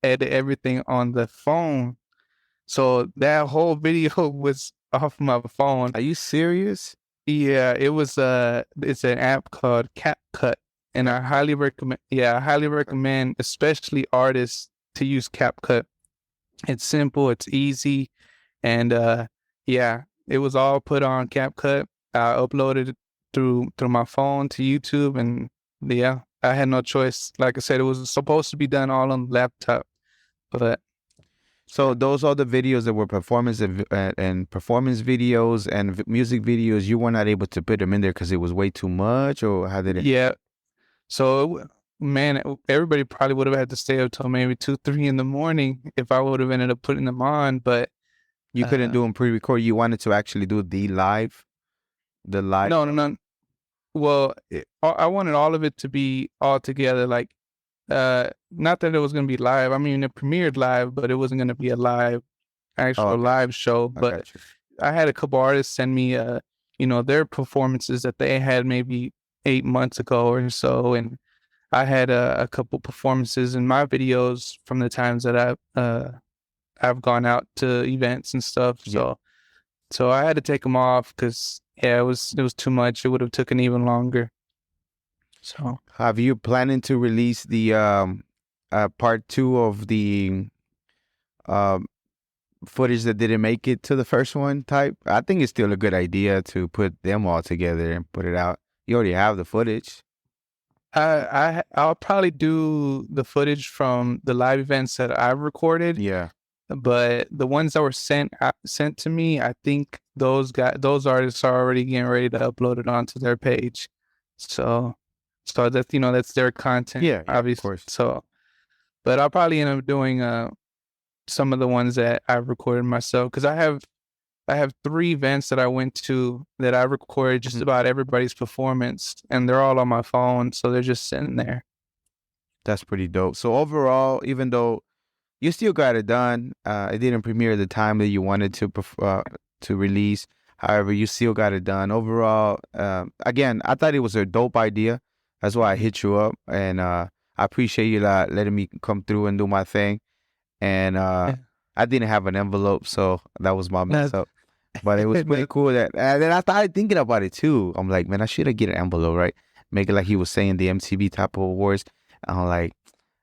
edit everything on the phone. So that whole video was off my phone. Are you serious? Yeah, it was it's an app called CapCut, and I highly recommend. Yeah, I highly recommend, especially artists, to use CapCut. It's simple, it's easy, and it was all put on CapCut. I uploaded it through my phone to YouTube, and I had no choice. Like I said, it was supposed to be done all on the laptop, but. So those are the videos that were performance and performance videos and music videos. You were not able to put them in there because it was way too much, or how did it? Yeah. So, man, everybody probably would have had to stay up till maybe 2, 3 in the morning if I would have ended up putting them on. But you couldn't do them pre-record. You wanted to actually do the live. No. Well, I wanted all of it to be all together. Like not that it was going to be live. I mean, it premiered live, but it wasn't going to be a actual live show. I But got you. I had a couple artists send me, their performances that they had maybe 8 months ago or so, and I had a couple performances in my videos from the times that I've gone out to events and stuff. Yeah. So I had to take them off because it was too much. It would have taken even longer. So Have you planning to release the part 2 of the um footage that didn't make it to the first one type? I think it's still a good idea to put them all together and put it out. You already have the footage. I'll probably do the footage from the live events that I've recorded. Yeah. But the ones that were sent to me, I think those artists are already getting ready to upload it onto their page. So that's that's their content. Yeah, obviously. of course. So, but I'll probably end up doing some of the ones that I've recorded myself, because I have 3 events that I went to that I recorded just about everybody's performance, and they're all on my phone, so they're just sitting there. That's pretty dope. So overall, even though you still got it done, it didn't premiere at the time that you wanted to release. However, you still got it done. Overall, again, I thought it was a dope idea. That's why I hit you up, and I appreciate you letting me come through and do my thing. And I didn't have an envelope, so that was my mess up. But it was pretty cool and then I started thinking about it too. I'm like, man, I should have get an envelope, right? Make it like he was saying the MTV type of awards. I'm like,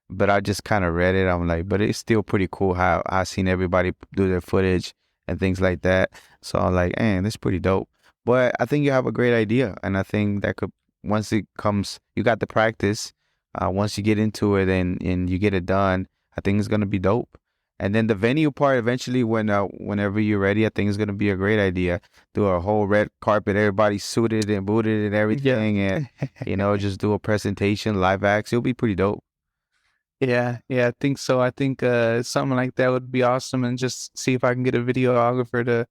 but I just kind of read it. I'm like, but it's still pretty cool how I seen everybody do their footage and things like that. So I'm like, man, that's pretty dope. But I think you have a great idea, and I think that could, once it comes, you got the practice. Once you get into it and you get it done, I think it's gonna be dope. And then the venue part, eventually, whenever you're ready, I think it's gonna be a great idea. Do a whole red carpet, everybody suited and booted and everything, and just do a presentation, live acts. It'll be pretty dope. Yeah, I think so. I think something like that would be awesome, and just see if I can get a videographer to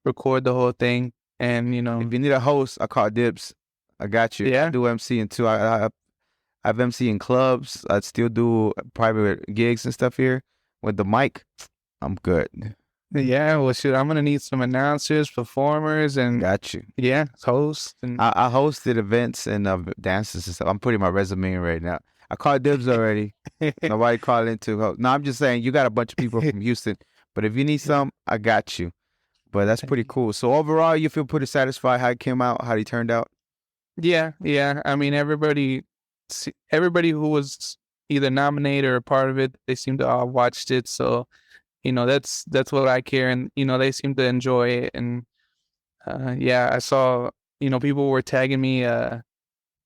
record the whole thing. And if you need a host, I call dibs. I got you. Yeah. I do MCing too. I've MC in clubs. I still do private gigs and stuff here with the mic. I'm good. Yeah, well, shoot, I'm gonna need some announcers, performers, and Got you. Yeah, hosts. And I hosted events and dances and stuff. I'm putting my resume in right now. I called dibs already. Nobody called in to host. No, I'm just saying you got a bunch of people from Houston, but if you need some, I got you. But that's pretty cool. So overall, you feel pretty satisfied how it came out, how it turned out? Yeah. I mean, everybody who was either nominated or a part of it, they seem to all watched it. So, that's what I care, and they seem to enjoy it. And I saw people were tagging me.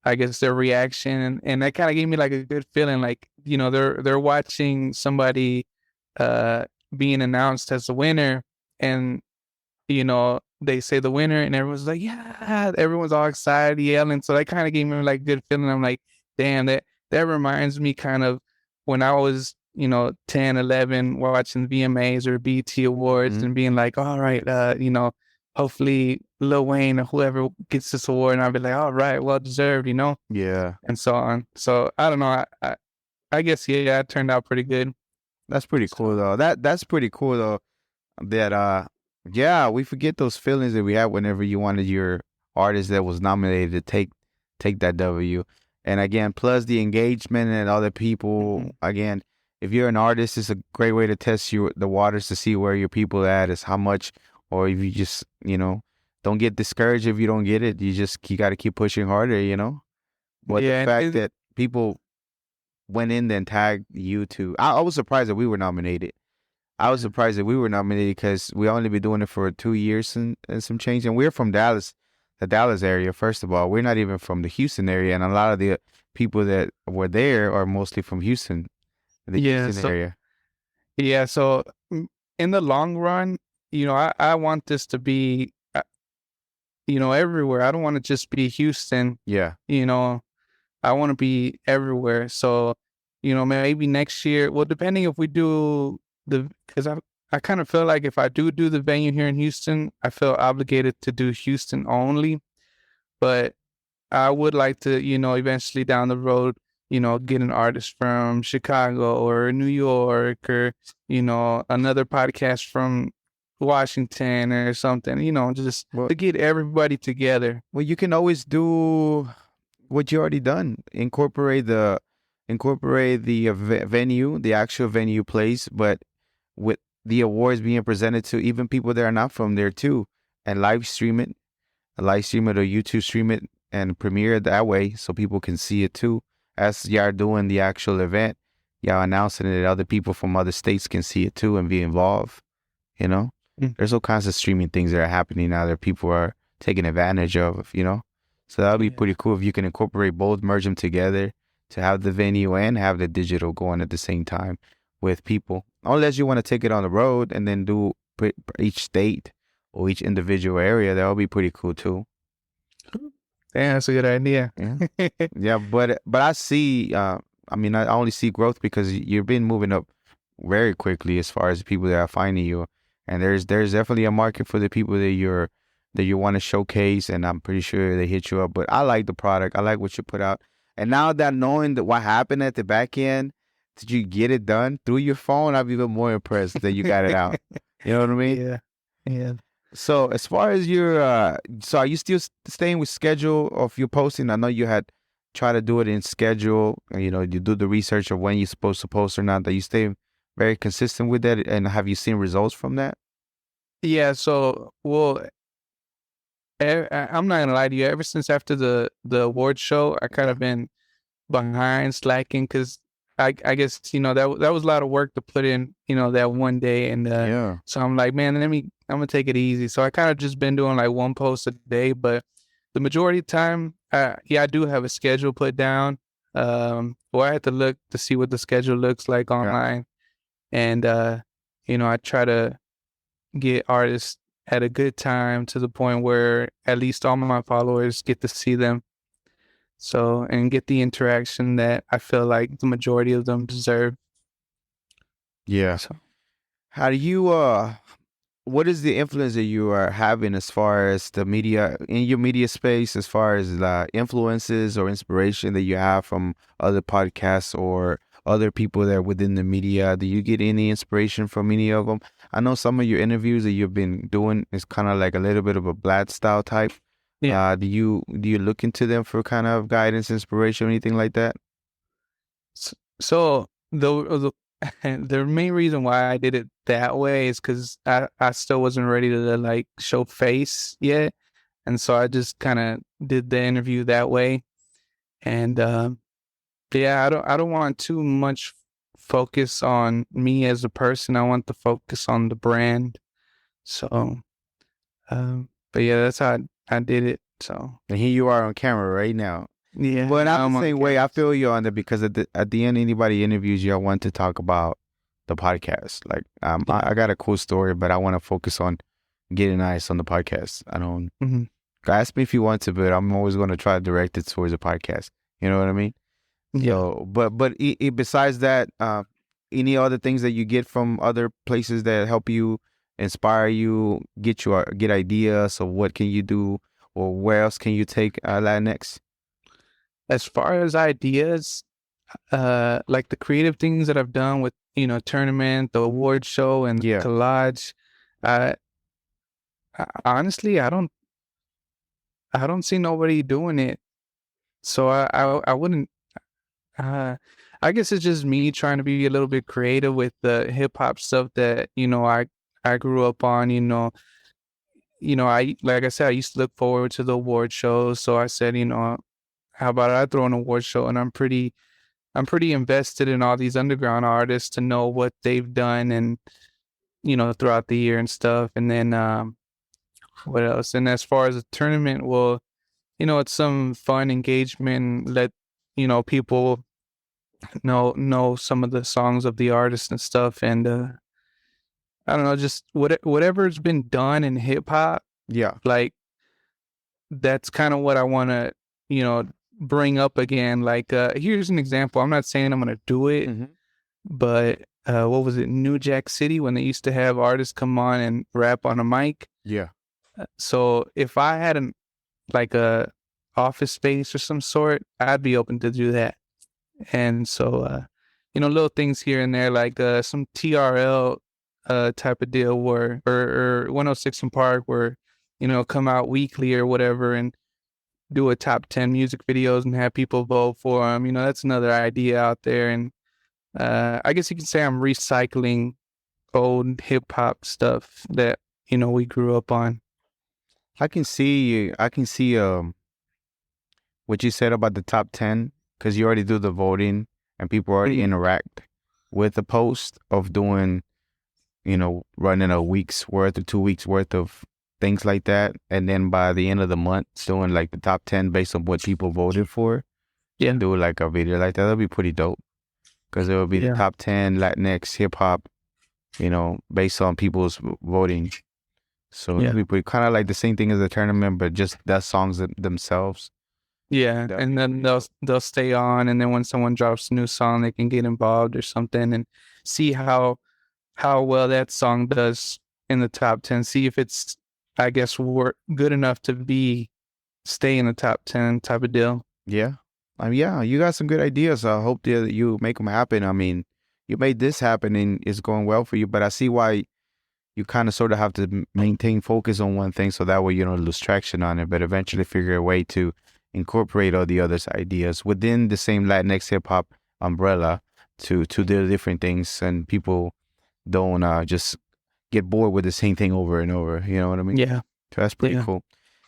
I guess their reaction, and that kind of gave me like a good feeling, like they're watching somebody being announced as the winner, and they say the winner, and everyone's like, yeah, everyone's all excited, yelling. So that kind of gave me like a good feeling. I'm like, damn, that reminds me kind of when I was 10, 11, watching the VMAs or BT Awards, and being like, all right, hopefully Lil Wayne or whoever gets this award, and I'll be like, all right, well deserved, Yeah. and so on. So I don't know. I guess it turned out pretty good. That's pretty cool though. That's pretty cool though. That we forget those feelings that we have whenever you wanted your artist that was nominated to take that W. And again, plus the engagement and other people. Again, if you're an artist, it's a great way to test the waters to see where your people at, is how much, or if you just don't get discouraged if you don't get it. You got to keep pushing harder. But the fact that people went in and tagged you too, I was surprised that we were nominated. I was surprised that we were nominated because we only been doing it for 2 years and some change. And we're from Dallas, the Dallas area, first of all. We're not even from the Houston area. And a lot of the people that were there are mostly from Houston, the Houston area. Yeah, so in the long run, I want this to be, everywhere. I don't want to just be Houston. Yeah. I want to be everywhere. So, maybe next year, well, depending if we do because I kind of feel like if I do the venue here in Houston, I feel obligated to do Houston only. But I would like to, eventually down the road, get an artist from Chicago or New York or, another podcast from Washington or something, just to get everybody together. Well, you can always do what you already done. Incorporate the venue, the actual venue place, but with the awards being presented to even people that are not from there too, and live stream it or YouTube stream it and premiere it that way so people can see it too. As y'all doing the actual event, y'all announcing it, other people from other states can see it too and be involved. There's all kinds of streaming things that are happening now that people are taking advantage of, So that would be pretty cool if you can incorporate both, merge them together to have the venue and have the digital going at the same time with people. Unless you want to take it on the road and then do each state or each individual area, that would be pretty cool too. Yeah, that's a good idea. Yeah, but I see, I only see growth because you've been moving up very quickly as far as the people that are finding you. And there's definitely a market for the people that you want to showcase, and I'm pretty sure they hit you up. But I like the product. I like what you put out. And now that knowing that what happened at the back end, did you get it done through your phone? I'm even more impressed that you got it out. You know what I mean? Yeah. So as far as so are you still staying with schedule of your posting? I know you had tried to do it in schedule. You do the research of when you're supposed to post or not. That you stay very consistent with that, and have you seen results from that? Yeah. So, I'm not gonna lie to you. Ever since after the award show, I kind of been behind, slacking, because I guess that was a lot of work to put in, that one day, and so I'm like, man, I'm gonna take it easy. So I kind of just been doing like one post a day, but the majority of the time, I do have a schedule put down. I have to look to see what the schedule looks like online, and I try to get artists at a good time to the point where at least all my followers get to see them. So, and get the interaction that I feel like the majority of them deserve. Yeah. So, how do you, what is the influence that you are having as far as the media, in your media space, as far as the influences or inspiration that you have from other podcasts or other people that are within the media? Do you get any inspiration from any of them? I know some of your interviews that you've been doing is kind of like a little bit of a Blatt style type. yeah. Do you look into them for kind of guidance, inspiration, or anything like that? So the main reason why I did it that way is because I still wasn't ready to like show face yet, and so I just kind of did the interview that way, and I don't want too much focus on me as a person. I want the focus on the brand. So, but yeah, that's how I did it. So, And here you are on camera right now. yeah. Well, not I'm the on same way. camera. I feel you on that because at the end, anybody interviews you, I want to talk about the podcast. Like, I got a cool story, but I want to focus on getting nice on the podcast. I don't ask me if you want to, but I'm always going to try to direct it towards the podcast. You know what I mean? Yeah. So, but besides that, any other things that you get from other places that help you, inspire you, get ideas of what can you do, or where else can you take Latinx? As far as ideas, like the creative things that I've done with, tournament, the award show, and collage, honestly, I don't see nobody doing it. So I wouldn't. I guess it's just me trying to be a little bit creative with the hip hop stuff that I grew up on. I like I said, I used to look forward to the award shows. So I said, how about I throw an award show? And I'm pretty invested in all these underground artists to know what they've done and throughout the year and stuff. And then what else? And as far as the tournament, well, it's some fun engagement. Let people know some of the songs of the artists and stuff. And I don't know, just whatever's been done in hip hop. Yeah, like that's kind of what I want to bring up again. Like here's an example. I'm not saying I'm gonna do it, but what was it, New Jack City, when they used to have artists come on and rap on a mic? Yeah. So if I had a office space or some sort, I'd be open to do that. And so, little things here and there, like some TRL type of deal where, or 106 in Park where, come out weekly or whatever and do a top 10 music videos and have people vote for them. That's another idea out there. And I guess you can say I'm recycling old hip hop stuff that, we grew up on. I can see what you said about the top 10, because you already do the voting and people already interact with the post of doing, running a week's worth or 2 weeks worth of things like that. And then by the end of the month, doing like the top 10 based on what people voted for. Yeah. Do like a video like that. That'll be pretty dope, because it will be the top 10 Latinx hip hop, based on people's voting. So it'll be pretty, kind of like the same thing as the tournament, but just that songs themselves. Yeah, and then they'll stay on, and then when someone drops a new song, they can get involved or something and see how well that song does in the top 10. See if it's, I guess, good enough to stay in the top 10 type of deal. Yeah, yeah, you got some good ideas. I hope that you make them happen. I mean, you made this happen and it's going well for you, but I see why you kind of sort of have to maintain focus on one thing so that way you don't lose traction on it, but eventually figure a way to incorporate all the other ideas within the same Latinx hip hop umbrella to do different things, and people don't just get bored with the same thing over and over. You know what I mean? Yeah. So that's pretty cool.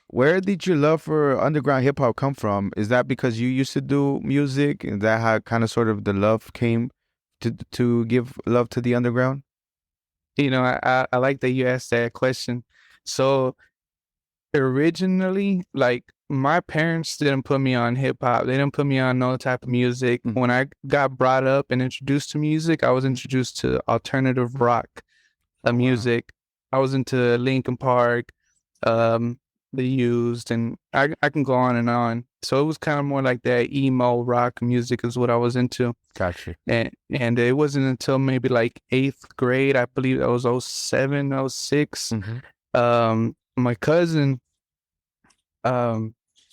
Where did your love for underground hip hop come from? Is that because you used to do music? Is that how kind of sort of the love came to give love to the underground? I like that you asked that question. So originally, like, my parents didn't put me on hip hop. They didn't put me on no type of music. When I got brought up and introduced to music, I was introduced to alternative rock music. I was into Linkin Park, The Used, and I can go on and on. So it was kind of more like that emo rock music is what I was into. Gotcha. And it wasn't until maybe like 8th grade, I believe that was 07, 06. My cousin,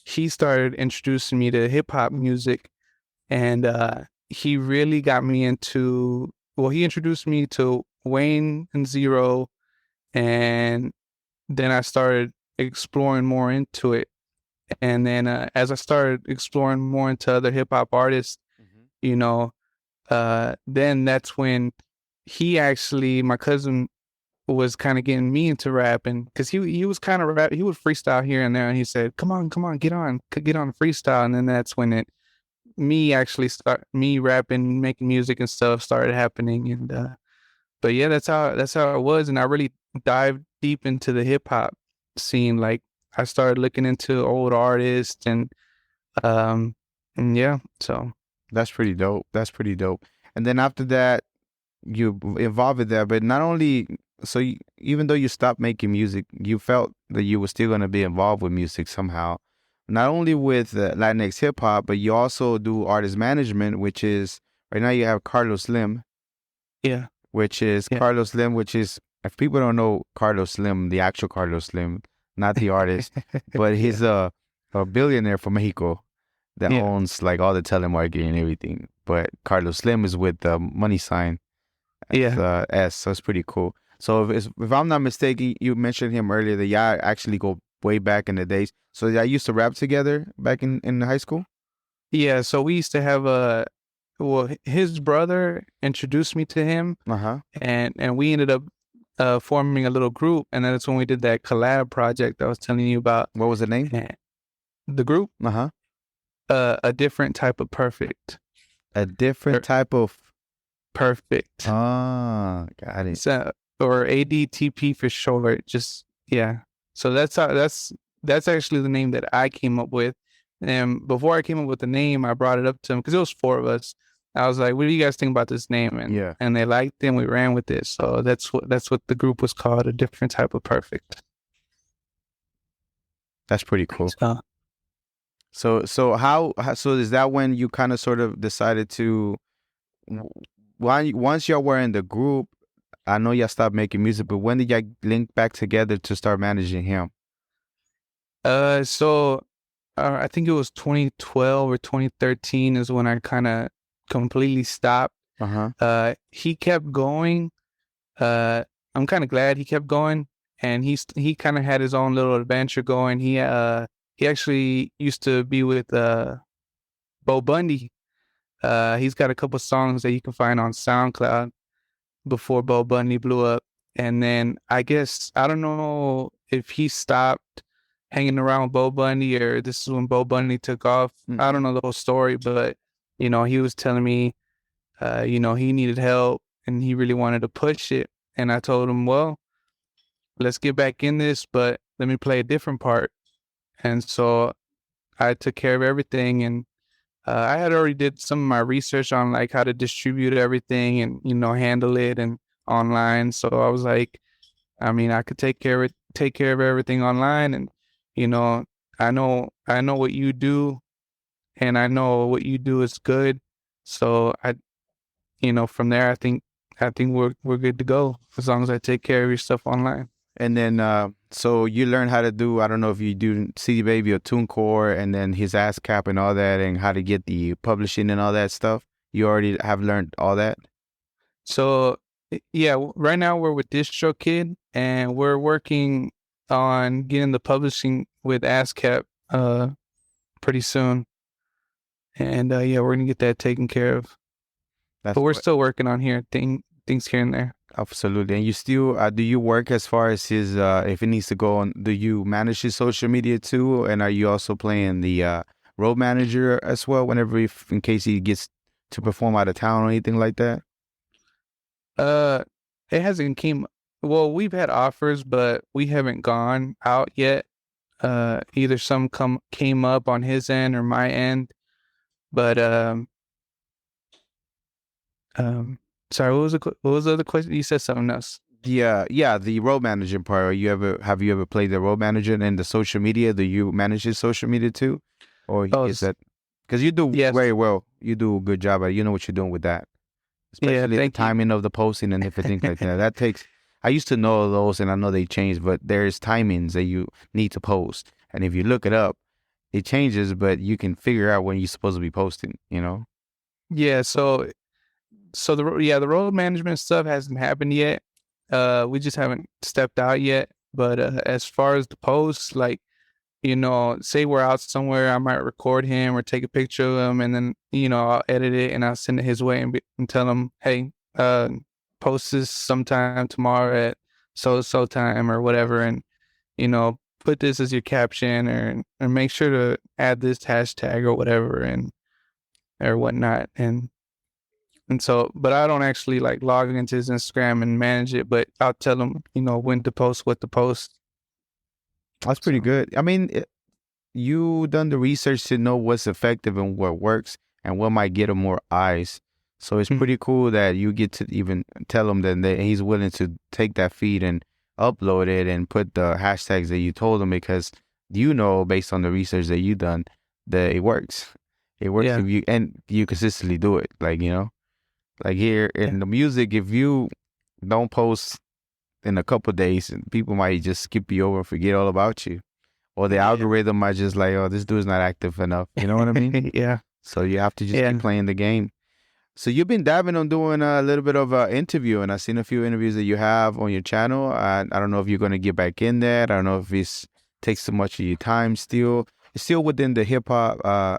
he started introducing me to hip hop music, and he really got me into, he introduced me to Wayne and Zero, and then I started exploring more into it. And then as I started exploring more into other hip hop artists, then that's when my cousin was kind of getting me into rapping, because he was kind of he would freestyle here and there, and he said, come on, get on freestyle. And then that's when me rapping, making music and stuff started happening. And but yeah, that's how it was. And I really dived deep into the hip hop scene. Like, I started looking into old artists and yeah, so that's pretty dope. And then after that, you evolved with that, but not only, so even though you stopped making music, you felt that you were still going to be involved with music somehow, not only with Latinx hip hop, but you also do artist management, which is, right now you have Carlos Slim. Yeah. Carlos Slim, which is, if people don't know Carlos Slim, the actual Carlos Slim, not the artist, but he's a billionaire from Mexico that owns like all the telemarketing and everything. But Carlos Slim is with the money sign. S, so it's pretty cool. So if I'm not mistaken, you mentioned him earlier, that y'all actually go way back in the days. So y'all used to rap together back in high school? Yeah, so we used to have his brother introduced me to him, and we ended up forming a little group, and that's when we did that collab project I was telling you about. What was the name? The group? A different type of perfect. A different type of perfect. Ah, got it. So, or ADTP for short. Just So that's actually the name that I came up with. And before I came up with the name, I brought it up to him because it was 4 of us. I was like, "What do you guys think about this name?" And they liked it, and we ran with it. So that's what the group was called, A Different Type of Perfect. That's pretty cool. So is that when you kind of sort of decided to, once y'all were in the group, I know y'all stopped making music, but when did y'all link back together to start managing him? I think it was 2012 or 2013 is when I kind of completely stopped. He kept going. I'm kind of glad he kept going, and he kind of had his own little adventure going. He actually used to be with Bo Bundy. He's got a couple songs that you can find on SoundCloud before Bo Bundy blew up. And then I guess, I don't know if he stopped hanging around with Bo Bundy or this is when Bo Bundy took off. I don't know the whole story, but, he was telling me, he needed help and he really wanted to push it. And I told him, well, let's get back in this, but let me play a different part. And so I took care of everything, and I had already did some of my research on like how to distribute everything and handle it and online. So I was like, I could take care of everything online, and I know what you do, and I know what you do is good. So from there, I think we're good to go as long as I take care of your stuff online. And then, so you learn how to do, I don't know if you do CD Baby or TuneCore, and then his ASCAP and all that, and how to get the publishing and all that stuff. You already have learned all that? So, yeah, right now we're with DistroKid, and we're working on getting the publishing with ASCAP pretty soon. And, yeah, we're going to get that taken care of. But we're still working on things here and there. Absolutely. And you still, do you work as far as his, if it needs to go on, do you manage his social media too? And are you also playing the road manager as well in case he gets to perform out of town or anything like that? It hasn't well, we've had offers, but we haven't gone out yet. Either some came up on his end or my end, but, sorry, what was the other question? You said something else. Yeah, the road manager part. Have you ever played the road manager and the social media? Do you manage his social media too, or is that because you do very well? You do a good job at it. You know what you're doing with that, especially the timing of the posting and different things like that. That takes. I used to know those, and I know they changed, but there's timings that you need to post, and if you look it up, it changes, but you can figure out when you're supposed to be posting. Yeah. So the road management stuff hasn't happened yet. We just haven't stepped out yet. But as far as the posts, like, say we're out somewhere, I might record him or take a picture of him, and then I'll edit it and I'll send it his way and tell him, hey, post this sometime tomorrow at so time or whatever, and put this as your caption or make sure to add this hashtag or whatever or whatnot. And so, but I don't actually like log into his Instagram and manage it, but I'll tell him, when to post, what to post. That's pretty good. I mean, you done the research to know what's effective and what works and what might get him more eyes. So it's pretty cool that you get to even tell him that he's willing to take that feed and upload it and put the hashtags that you told him, because based on the research that you done, that it works. It works if you consistently do it. Like here in the music, if you don't post in a couple of days, people might just skip you over and forget all about you. Or the algorithm might just like, oh, this dude's not active enough. You know what I mean? Yeah. So you have to just keep playing the game. So you've been dabbing on doing a little bit of interview, and I've seen a few interviews that you have on your channel. I don't know if you're going to get back in there. I don't know if it takes so much of your time still. It's still within the hip hop,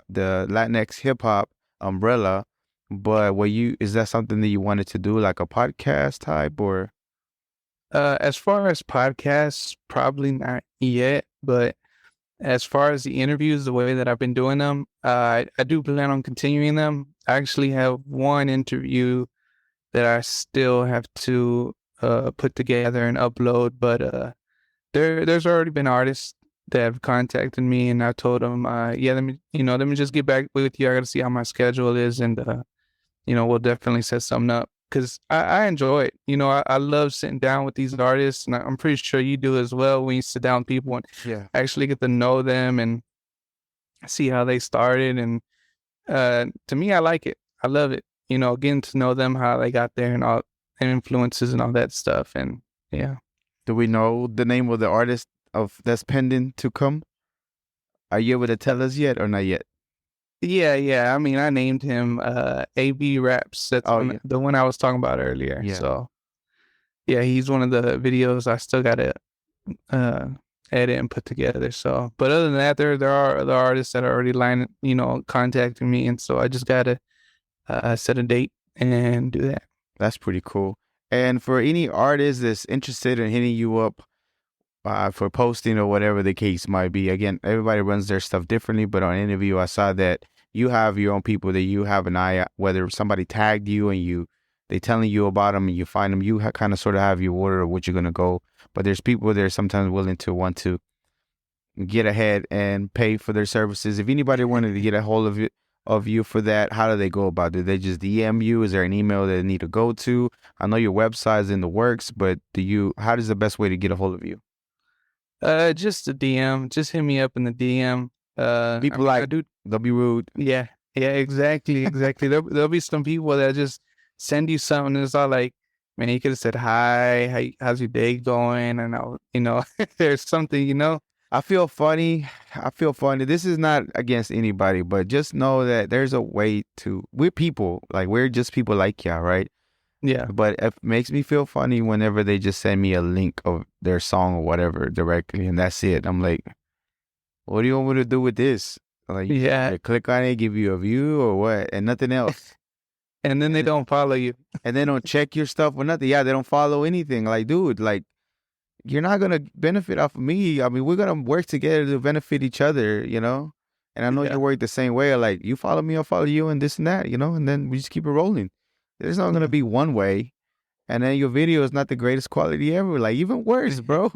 the Latinx Hip Hop umbrella. But is that something that you wanted to do, like a podcast type, or? As far as podcasts, probably not yet. But as far as the interviews, the way that I've been doing them, I do plan on continuing them. I actually have one interview that I still have to put together and upload. But there's already been artists that have contacted me, and I told them, let me just get back with you. I got to see how my schedule is, and we'll definitely set something up, because I enjoy it. I love sitting down with these artists, and I'm pretty sure you do as well, when you sit down with people and actually get to know them and see how they started. And to me, I like it. I love it. Getting to know them, how they got there, and all their influences and all that stuff. And yeah. Do we know the name of the artist that's pending to come? Are you able to tell us yet or not yet? Yeah. I mean, I named him AB Raps. That's Oh yeah, the one I was talking about earlier. yeah. So yeah, he's one of the videos I still gotta uh edit and put together. So, but other than that, there are other artists that are already contacting me, and so I just gotta set a date and do that. That's pretty cool. And for any artist that's interested in hitting you up for posting or whatever the case might be, again, everybody runs their stuff differently. But on interview, I saw that you have your own people that you have an eye out, whether somebody tagged you and they telling you about them and you find them, you kind of sort of have your order of what you're gonna go. But there's people that are sometimes willing to want to get ahead and pay for their services. If anybody wanted to get a hold of you for that, how do they go about it? Do they just DM you? Is there an email that they need to go to? I know your website is in the works, but how does the best way to get a hold of you? Just a DM. Just hit me up in the DM. People they'll be rude. Yeah, exactly. There'll be some people that just send you something and it's all like, man, you could have said hi, how's your day going? And there's something. I feel funny. This is not against anybody, but just know that there's a way we're people. Like, we're just people like y'all, right? Yeah. But it makes me feel funny whenever they just send me a link of their song or whatever directly, and that's it. I'm like, what do you want me to do with this? Like, Yeah. click on it, give you a view or what, and nothing else. And then they don't follow you. And they don't check your stuff or nothing. Yeah, they don't follow anything. Like, dude, like, you're not going to benefit off of me. I mean, we're going to work together to benefit each other, you know? And I know you work the same way. Like, you follow me, I'll follow you, and this and that, you know? And then we just keep it rolling. There's not going to be one way. And then your video is not the greatest quality ever. Like, even worse, bro.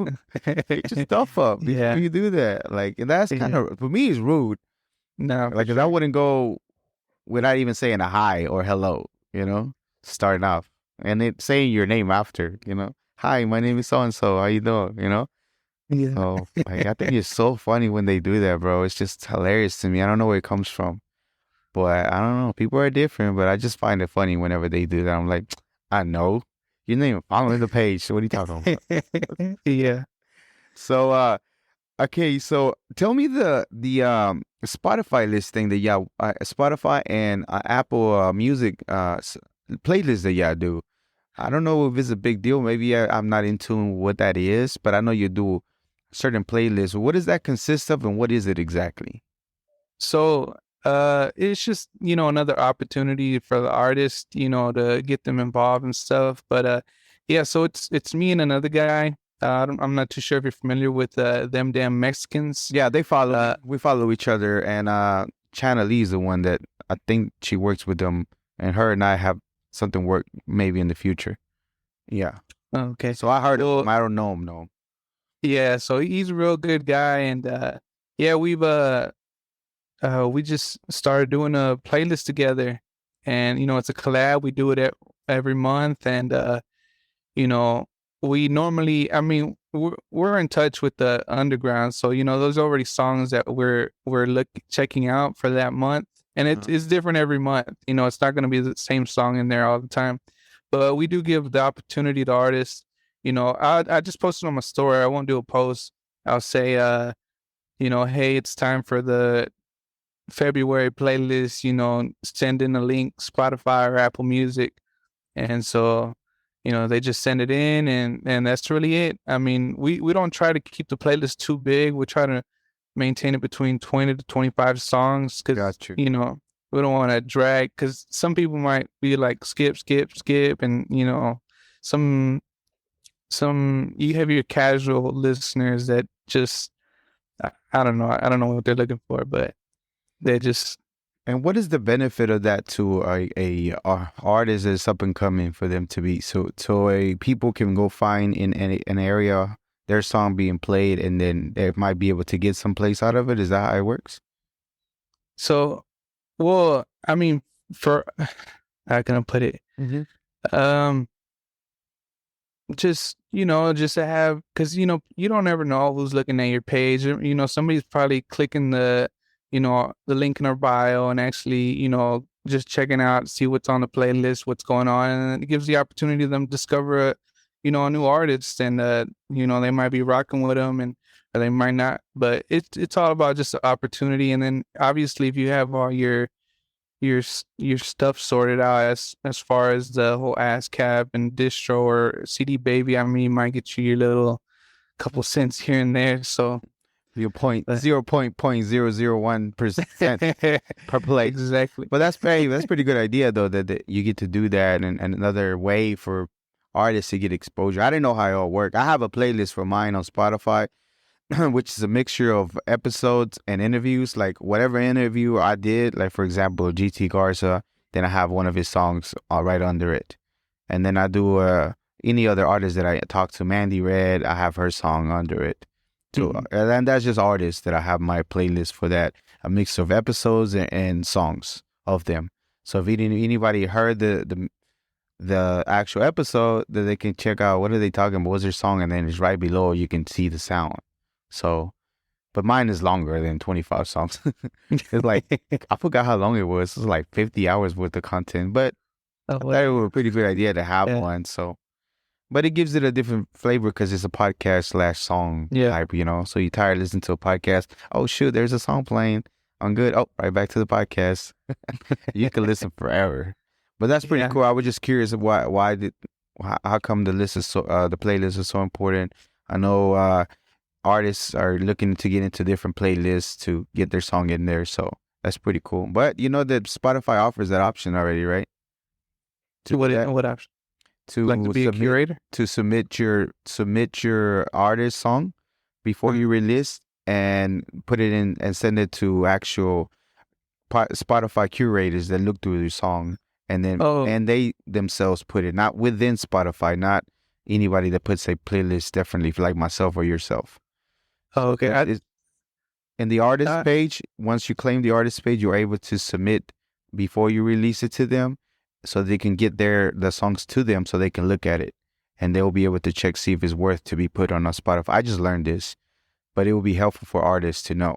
Get your stuff up before you do that. Like, and that's kind of, for me, it's rude. No. Like, because I wouldn't go without even saying a hi or hello, you know? Starting off. And then saying your name after, you know? Hi, my name is so-and-so. How you doing? You know? Yeah. So, like, I think it's so funny when they do that, bro. It's just hilarious to me. I don't know where it comes from. But I don't know. People are different, but I just find it funny whenever they do that. I'm like, I know. You're not even following the page. So what are you talking about? Yeah. So, okay. So tell me the Spotify list thing that y'all, Spotify and Apple Music playlist that y'all do. I don't know if it's a big deal. Maybe I'm not in tune what that is, but I know you do certain playlists. What does that consist of, and what is it exactly? So, it's just, another opportunity for the artist, to get them involved and stuff. But, yeah, so it's me and another guy. I'm not too sure if you're familiar with them damn Mexicans. Yeah, they follow. We follow each other, and Chana Lee's the one that I think she works with them, and her and I have something work maybe in the future. Yeah. Okay. So I heard of him. I don't know him, no. Yeah, so he's a real good guy, and yeah, we just started doing a playlist together, and it's a collab. We do it every month, and we normally, I mean, we're in touch with the underground, so those are already songs that we're checking out for that month, and it's different every month. It's not going to be the same song in there all the time, but we do give the opportunity to artists. I just posted on my story. I won't do a post. I'll say, hey, it's time for the February playlist. Send in a link, Spotify or Apple Music, and so. They just send it in, and that's really it. I mean, we don't try to keep the playlist too big. We try to maintain it between 20 to 25 songs because, we don't want to drag, because some people might be like, skip, and, some you have your casual listeners that just, I don't know. I don't know what they're looking for, but they just. And what is the benefit of that to a artist that's up and coming for them to be so people can go find in an area their song being played, and then they might be able to get some place out of it? Is that how it works? So, well, I mean, how can I put it? Mm-hmm. Just to have, because you don't ever know who's looking at your page. Somebody's probably clicking the link in our bio and actually, just checking out, see what's on the playlist, what's going on. And it gives the opportunity to them discover, a new artist, and, they might be rocking with them. And they might not. But it's all about just the opportunity. And then obviously, if you have all your stuff sorted out as far as the whole ASCAP and distro or CD Baby, I mean, you might get you your little couple cents here and there. So Your point 0.001% per play. exactly. But that's pretty good idea though that you get to do that and another way for artists to get exposure. I didn't know how it all worked. I have a playlist for mine on Spotify, which is a mixture of episodes and interviews. Like whatever interview I did, like for example GT Garza, then I have one of his songs right under it, and then I do any other artist that I talk to. Mandy Red, I have her song under it. So, and that's just artists that I have my playlist for that, a mix of episodes and songs of them. So if anybody heard the actual episode, that they can check out what are they talking about, what's their song, and then it's right below you can see the sound. So, but mine is longer than 25 songs. It's like, I forgot how long it was. It's like 50 hours worth of content, but I thought it was a pretty good idea to have one. So. But it gives it a different flavor because it's a podcast / song type, So you tired listening to a podcast. Oh, shoot, there's a song playing. I'm good. Oh, right back to the podcast. You can listen forever. But that's pretty cool. I was just curious how come the list is the playlist is so important. I know artists are looking to get into different playlists to get their song in there. So that's pretty cool. But you know that Spotify offers that option already, right? What option? To be a curator, to submit your artist song before you release and put it in and send it to actual Spotify curators that look through your song and then and they themselves put it, not within Spotify, not anybody that puts a playlist differently, like myself or yourself. Oh, okay. In the artist page, once you claim the artist page, you're able to submit before you release it to them. So they can get the songs to them so they can look at it and they'll be able to check, see if it's worth to be put on a Spotify. I just learned this, but it will be helpful for artists to know.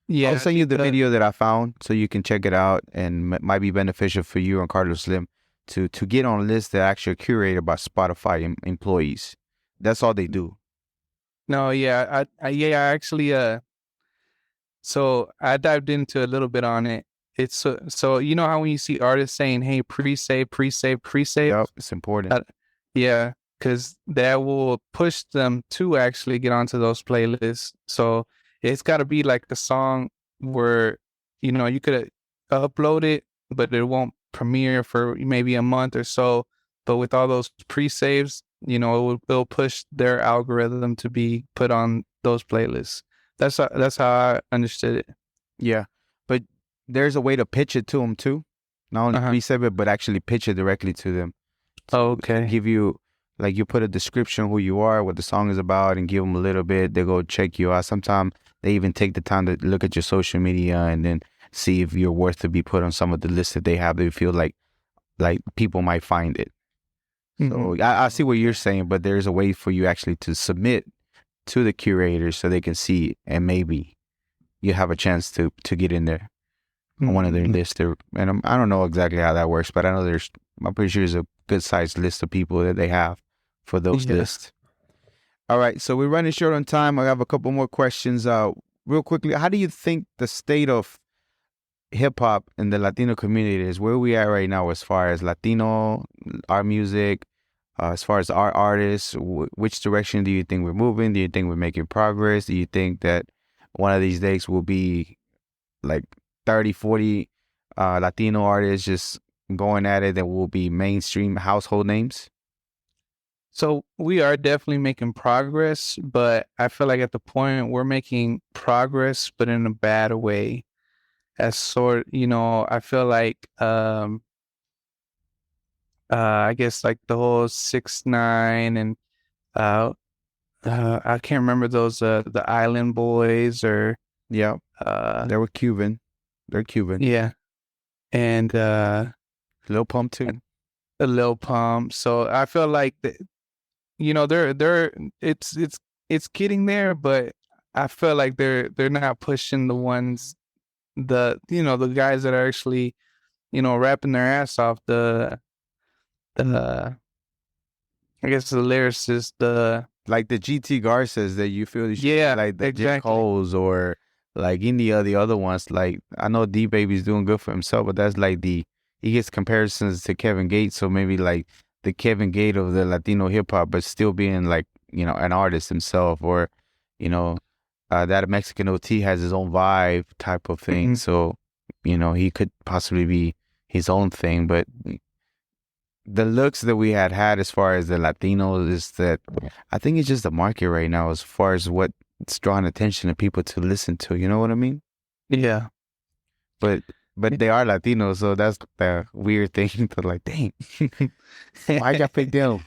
Yeah, I'll send you the video that I found so you can check it out and might be beneficial for you and Carlos Slim to get on a list that actually curated by Spotify employees. That's all they do. No, I actually, so I dived into a little bit on it. It's so you know how when you see artists saying, "Hey, pre-save." Yep, it's important. Because that will push them to actually get onto those playlists. So it's got to be like the song where you could upload it, but it won't premiere for maybe a month or so. But with all those pre-saves, it'll push their algorithm to be put on those playlists. That's how I understood it. Yeah, but there's a way to pitch it to them too. Not only pre-save it, but actually pitch it directly to them. Okay. Give you, like, you put a description who you are, what the song is about, and give them a little bit. They go check you out. Sometimes they even take the time to look at your social media and then see if you're worth to be put on some of the lists that they have. They feel like people might find it. So I see what you're saying, but there's a way for you actually to submit to the curators so they can see it, and maybe you have a chance to get in there. On one of their lists, and I don't know exactly how that works, but I know I'm pretty sure there's a good sized list of people that they have for those lists. All right, so we're running short on time. I have a couple more questions. Real quickly, how do you think the state of hip hop in the Latino community is? Where are we at right now as far as Latino, our music, as far as our artists? Which direction do you think we're moving? Do you think we're making progress? Do you think that one of these days will be like 30, 40 Latino artists just going at it that will be mainstream household names? So we are definitely making progress, but I feel like at the point we're making progress, but in a bad way. I feel like, I guess like the whole 6ix9ine and, I can't remember those, the Island Boys or. Yeah. They were Cuban. They're Cuban. Yeah. And Lil Pump too. A Lil Pump. So I feel like they're it's getting there, but I feel like they're not pushing the ones, the guys that are actually rapping their ass off, the I guess the lyricists, the like the GT Garces that you feel Yeah, like the J. exactly. Cole's or like any of the other ones. Like I know D Baby's doing good for himself, but that's like he gets comparisons to Kevin Gates, so maybe like the Kevin Gate of the Latino hip hop, but still being like, an artist himself, or you know, that Mexican OT has his own vibe type of thing. Mhm. So, he could possibly be his own thing, but the looks that we had as far as the Latinos is that I think it's just the market right now as far as what's drawing attention to people to listen to. You know what I mean? Yeah. But they are Latinos, so that's the weird thing to like, dang, why y'all pick them?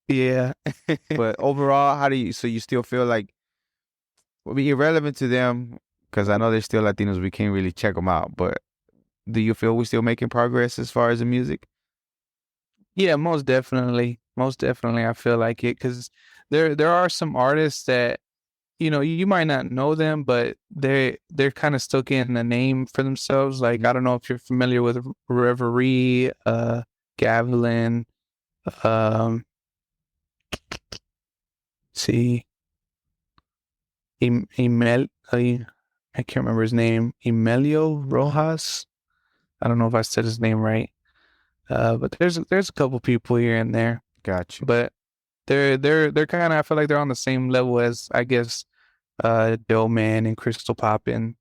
Yeah. But overall, so you still feel like, will be irrelevant to them because I know they're still Latinos. We can't really check them out. But do you feel we're still making progress as far as the music? Yeah, most definitely. Most definitely, I feel like it because there are some artists that you might not know them, but they're kind of still getting a name for themselves. Like I don't know if you're familiar with Reverie, Gavilan, um, see, I can't remember his name, Emelio Rojas. I don't know if I said his name right. But there's a couple people here and there, Got you. but they're kind of, I feel like they're on the same level as, I guess, Dillman and Crystal Poppin.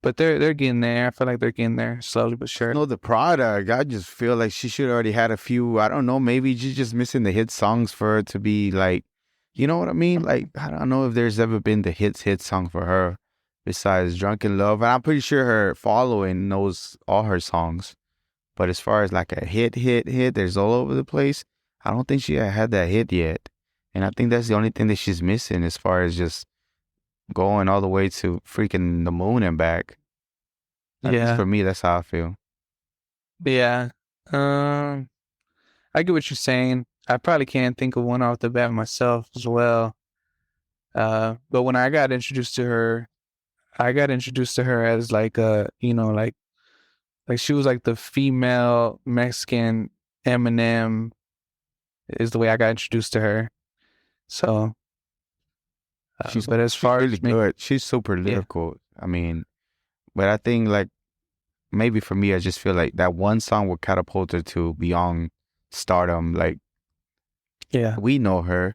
But they're getting there. I feel like they're getting there slowly but sure. No, the product. I just feel like she should already had a few. I don't know. Maybe she's just missing the hit songs for her to be like, you know what I mean? Like I don't know if there's ever been the hit song for her besides "Drunken Love," and I'm pretty sure her following knows all her songs. But as far as like a hit, there's all over the place. I don't think she had that hit yet, and I think that's the only thing that she's missing as far as just going all the way to freaking the moon and back. At least Yeah, for me, that's how I feel. yeah. Um, I get what you're saying. I probably can't think of one off the bat myself as well. But when I got introduced to her, I got introduced to her as like like she was like the female Mexican Eminem is the way I got introduced to her. So, but as She's far really as me, good. She's super yeah, lyrical. I mean, but I think like maybe for me, I just feel like that one song will catapult her to beyond stardom. Like yeah, we know her,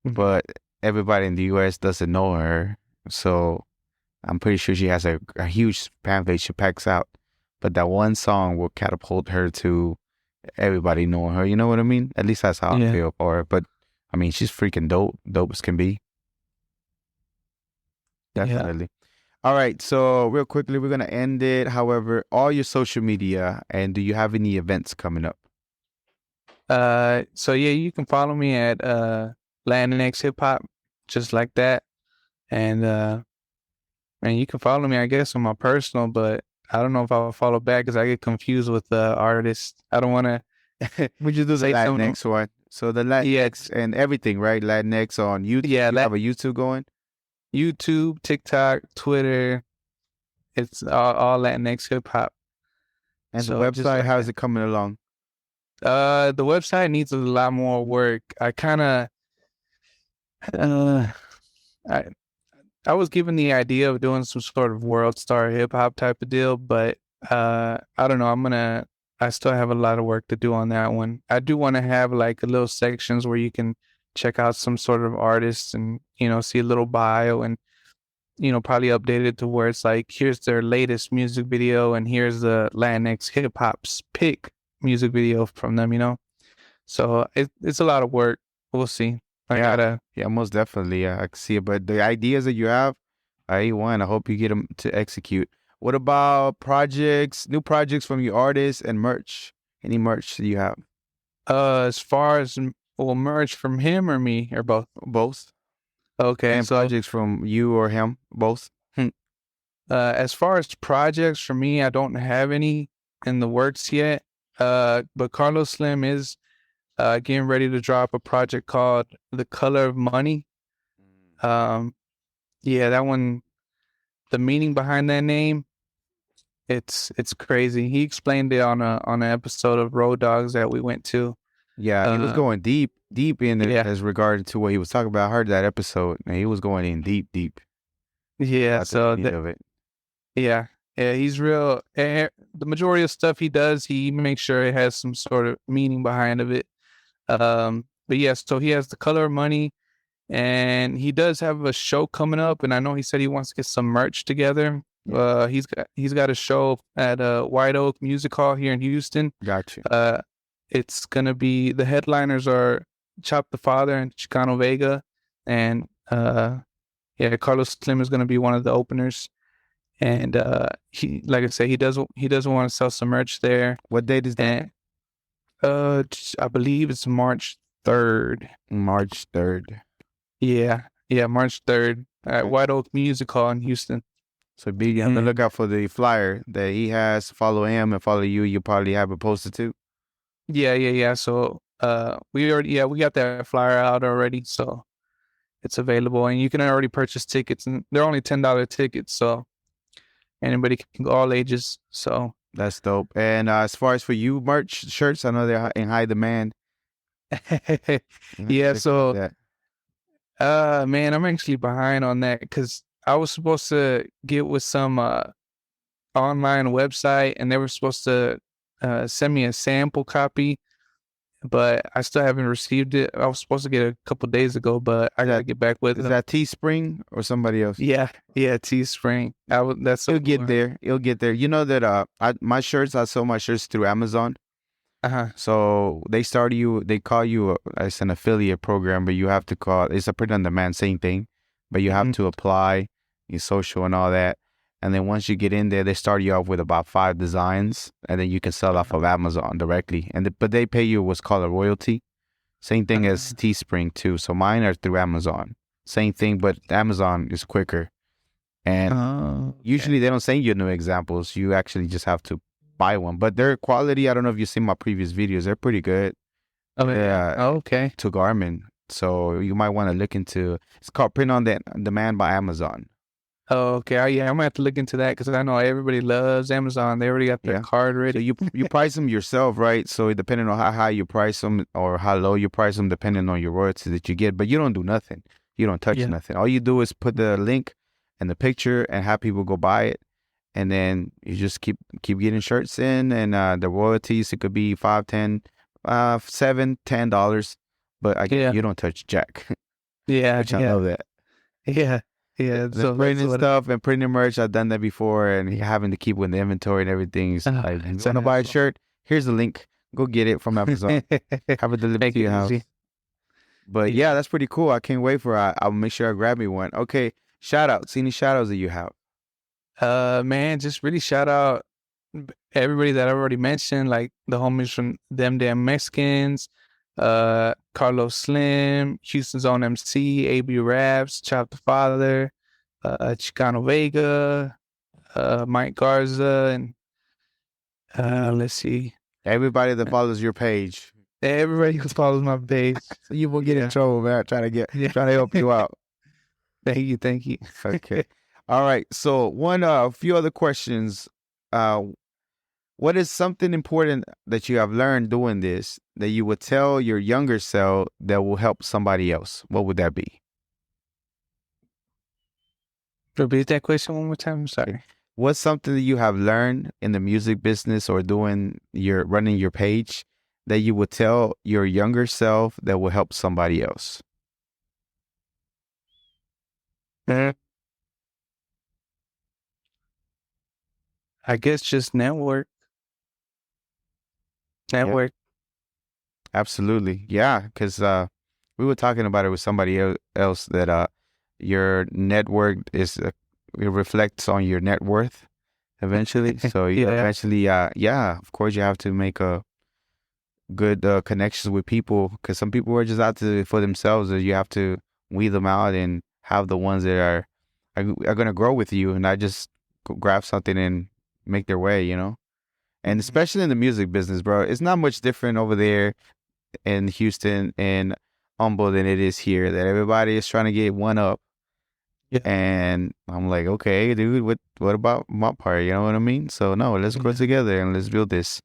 mhm, but everybody in the U.S. doesn't know her. So I'm pretty sure she has a huge fan base she packs out. But that one song will catapult her to everybody knowing her. You know what I mean? At least that's how I yeah. feel for her. But I mean, she's freaking dope as can be. Yeah. Definitely. All right. So real quickly, we're gonna end it. However, all your social media and do you have any events coming up? So yeah, you can follow me at Latinx Hip Hop, just like that. And you can follow me, I guess, on my personal, but I don't know if I'll follow back because I get confused with the artists. I don't want to We just do the say something. Latinx one. So the Yeah, Latinx and everything, right? Latinx on YouTube. yeah, You have a YouTube going? YouTube, TikTok, Twitter. It's all Latinx Hip Hop. And the So just website, like how is that. it coming along? The website needs a lot more work. I kind of uh, I I was given the idea of doing some sort of world star hip hop type of deal, but I don't know. I still have a lot of work to do on that one. I do want to have like a little sections where you can check out some sort of artists and, see a little bio and, probably update it to where it's like, here's their latest music video and here's the Latinx hip hop's pick music video from them. So it's a lot of work. We'll see. I Yeah. gotta, Yeah, most definitely. I can see it. But the ideas that you have, I hope you get them to execute. What about projects, new projects from your artists and merch? Any merch that you have? as far as will merge from him or me or both. Both. Okay, And so projects from you or him? Both. as far as projects for me, I don't have any in the works yet. But Carlos Slim is getting ready to drop a project called The Color of Money. Um, yeah, that one. The meaning behind that name, it's crazy. He explained it on an episode of Road Dogs that we went to. Yeah, he was going deep in it Yeah. as regard to what he was talking about. I heard that episode, and he was going in deep Yeah. about the So meaning of it. yeah, he's real. The majority of stuff he does, he makes sure it has some sort of meaning behind of it. But yeah, so he has The Color of Money, and he does have a show coming up. And I know he said he wants to get some merch together. Yeah. He's got a show at White Oak Music Hall here in Houston. Gotcha. It's gonna be, the headliners are Chop the Father and Chicano Vega, and yeah, Carlos Slim is gonna be one of the openers. And he, like I said, he does want to sell some merch there. What date is that? And I believe it's March 3rd. March 3rd. Yeah, March 3rd at White Oak Music Hall in Houston. So be on the lookout for the flyer that he has. Follow him and follow you. You probably have it posted too. Yeah. So we got that flyer out already, so it's available, and you can already purchase tickets, and they're only $10 tickets, so anybody can go, all ages. So that's dope. And as far as for you, merch shirts, I know they're in high demand. Yeah, so man, I'm actually behind on that because I was supposed to get with some online website, and they were supposed to send me a sample copy, but I still haven't received it. I was supposed to get it a couple days ago, but I gotta get back with it. Is that Teespring or somebody else? Yeah, Teespring. It'll get there. It'll get there. You know that I sell my shirts through Amazon. So they call you as an affiliate program, but you have to call. It's a print on demand, same thing, but you have to apply your social and all that. And then once you get in there, they start you off with about 5 designs, and then you can sell off of Amazon directly. But they pay you what's called a royalty. Same thing as Teespring too. So mine are through Amazon. Same thing, but Amazon is quicker. And usually they don't send you new examples. You actually just have to buy one. But their quality, I don't know if you've seen my previous videos, they're pretty good. Okay. To Garmin. So you might want to look into, it's called Print on Demand by Amazon. Oh, okay. Yeah, I'm gonna have to look into that because I know everybody loves Amazon. They already got their card ready. So you price them yourself, right? So depending on how high you price them or how low you price them, depending on your royalties that you get. But you don't do nothing. You don't touch nothing. All you do is put the link and the picture and have people go buy it, and then you just keep getting shirts in, and the royalties, it could be $5, $10, $7, $10, but you don't touch jack. Which I love that. Yeah, so printing stuff and printing merch, I've done that before, and having to keep with the inventory and everything. Like, you want to buy a shirt? Here's the link. Go get it from Amazon. Have it delivered to your house. But yeah, that's pretty cool. I can't wait for it. I'll make sure I grab me one. Okay, shout outs. Any shout outs that you have? Man, just really shout out everybody that I already mentioned, like the homies from Them Damn Mexicans, Carlos Slim, Houston's Own MC, AB Raps, Chop the Father, Chicano Vega, Mike Garza, and let's see, everybody that follows your page. Everybody who follows my page. So you won't get in trouble, man. Trying to help you out. Thank you. Okay. All right. So a few other questions. What is something important that you have learned doing this that you would tell your younger self that will help somebody else? What would that be? Repeat that question one more time. I'm sorry. What's something that you have learned in the music business or running your page that you would tell your younger self that will help somebody else? I guess just network. Yeah. Absolutely. Yeah, because we were talking about it with somebody else that your network it reflects on your net worth eventually. So eventually, of course, you have to make a good connections with people, because some people are just out for themselves, and you have to weed them out and have the ones that are going to grow with you and not just grab something and make their way, And especially in the music business, bro, it's not much different over there in Houston and Humble than it is here, that everybody is trying to get one up. Yeah. And I'm like, okay, dude, what about my part? You know what I mean? So no, let's grow together and let's build this,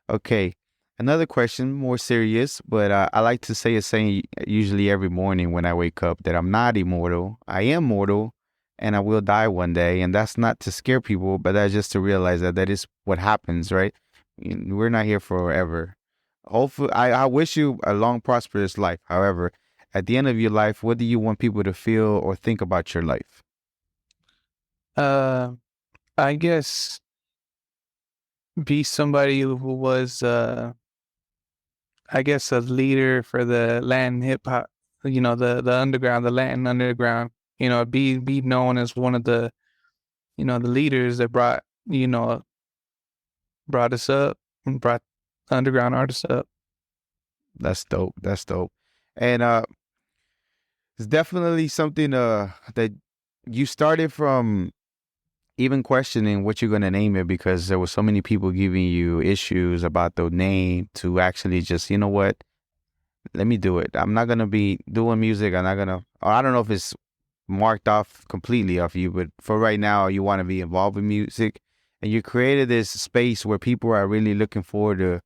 Okay. Another question, more serious, but I like to say a saying usually every morning when I wake up that I'm not immortal. I am mortal, and I will die one day. And that's not to scare people, but that's just to realize that that is what happens, right? We're not here forever. Hopefully, I wish you a long, prosperous life. However, at the end of your life, what do you want people to feel or think about your life? I guess be somebody who was, I guess, a leader for the Latin hip hop, the underground, the Latin underground, be known as one of the, the leaders that brought us up and brought underground artists up. That's dope. That's dope. And it's definitely something that you started from even questioning what you're going to name it, because there were so many people giving you issues about the name, to actually just, you know what, let me do it. I'm not going to be doing music. I'm not going to, I don't know if it's marked off completely off you, but for right now, you want to be involved in music, and you created this space where people are really looking forward to,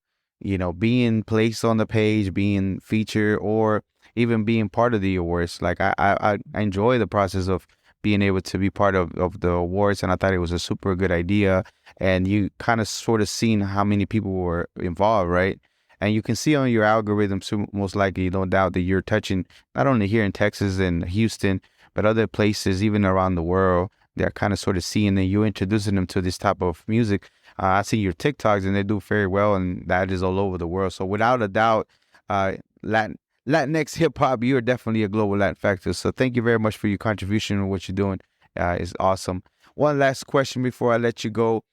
being placed on the page, being featured, or even being part of the awards. Like I enjoy the process of being able to be part of the awards, and I thought it was a super good idea. And you kind of sort of seen how many people were involved, right? And you can see on your algorithm, so most likely, no doubt, that you're touching not only here in Texas and Houston, but other places, even around the world. They're kind of sort of seeing that you're introducing them to this type of music. I see your TikToks, and they do very well, and that is all over the world. So without a doubt, Latinx Hip Hop, you're definitely a global Latin factor. So thank you very much for your contribution and what you're doing. It's awesome. One last question before I let you go.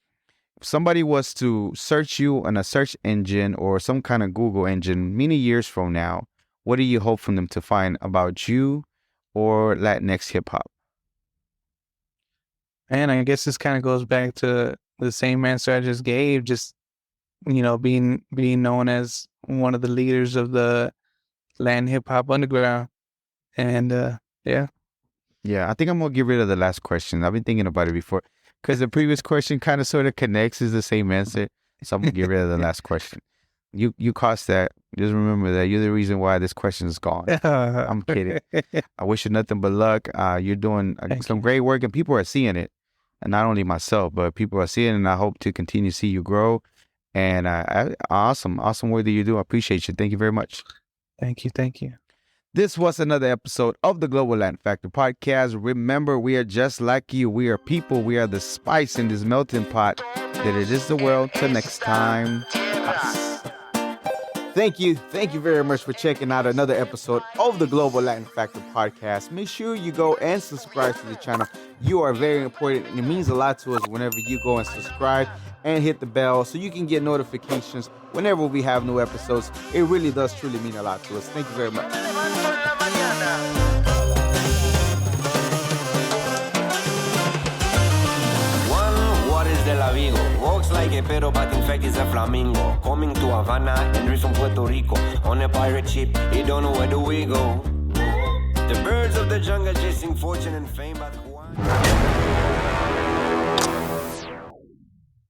If somebody was to search you on a search engine or some kind of Google engine many years from now, what do you hope for them to find about you or Latinx Hip Hop? And I guess this kind of goes back to the same answer I just gave, just, being known as one of the leaders of the Latin hip hop underground. And yeah. Yeah, I think I'm going to get rid of the last question. I've been thinking about it before, because the previous question kind of sort of connects, is the same answer. So I'm going to get rid of the last question. You caused that. Just remember that you're the reason why this question is gone. I'm kidding. I wish you nothing but luck. You're doing some great work, and people are seeing it. And not only myself, but people are seeing it, and I hope to continue to see you grow. And awesome work that you do. I appreciate you. Thank you very much. Thank you. This was another episode of the Global Latin Factor Podcast. Remember, we are just like you. We are people. We are the spice in this melting pot that it is the world. Till next time. Thank you very much for checking out another episode of the Global Latin Factor Podcast. Make sure you go and subscribe to the channel. You are very important, and it means a lot to us whenever you go and subscribe and hit the bell so you can get notifications whenever we have new episodes. It really does truly mean a lot to us. Thank you very much. De la Vigo, walks like a pero but in fact is a flamingo. Coming to Havana and from Puerto Rico. On a pirate ship, you don't know where do we go. The birds of the jungle chasing fortune and fame, but who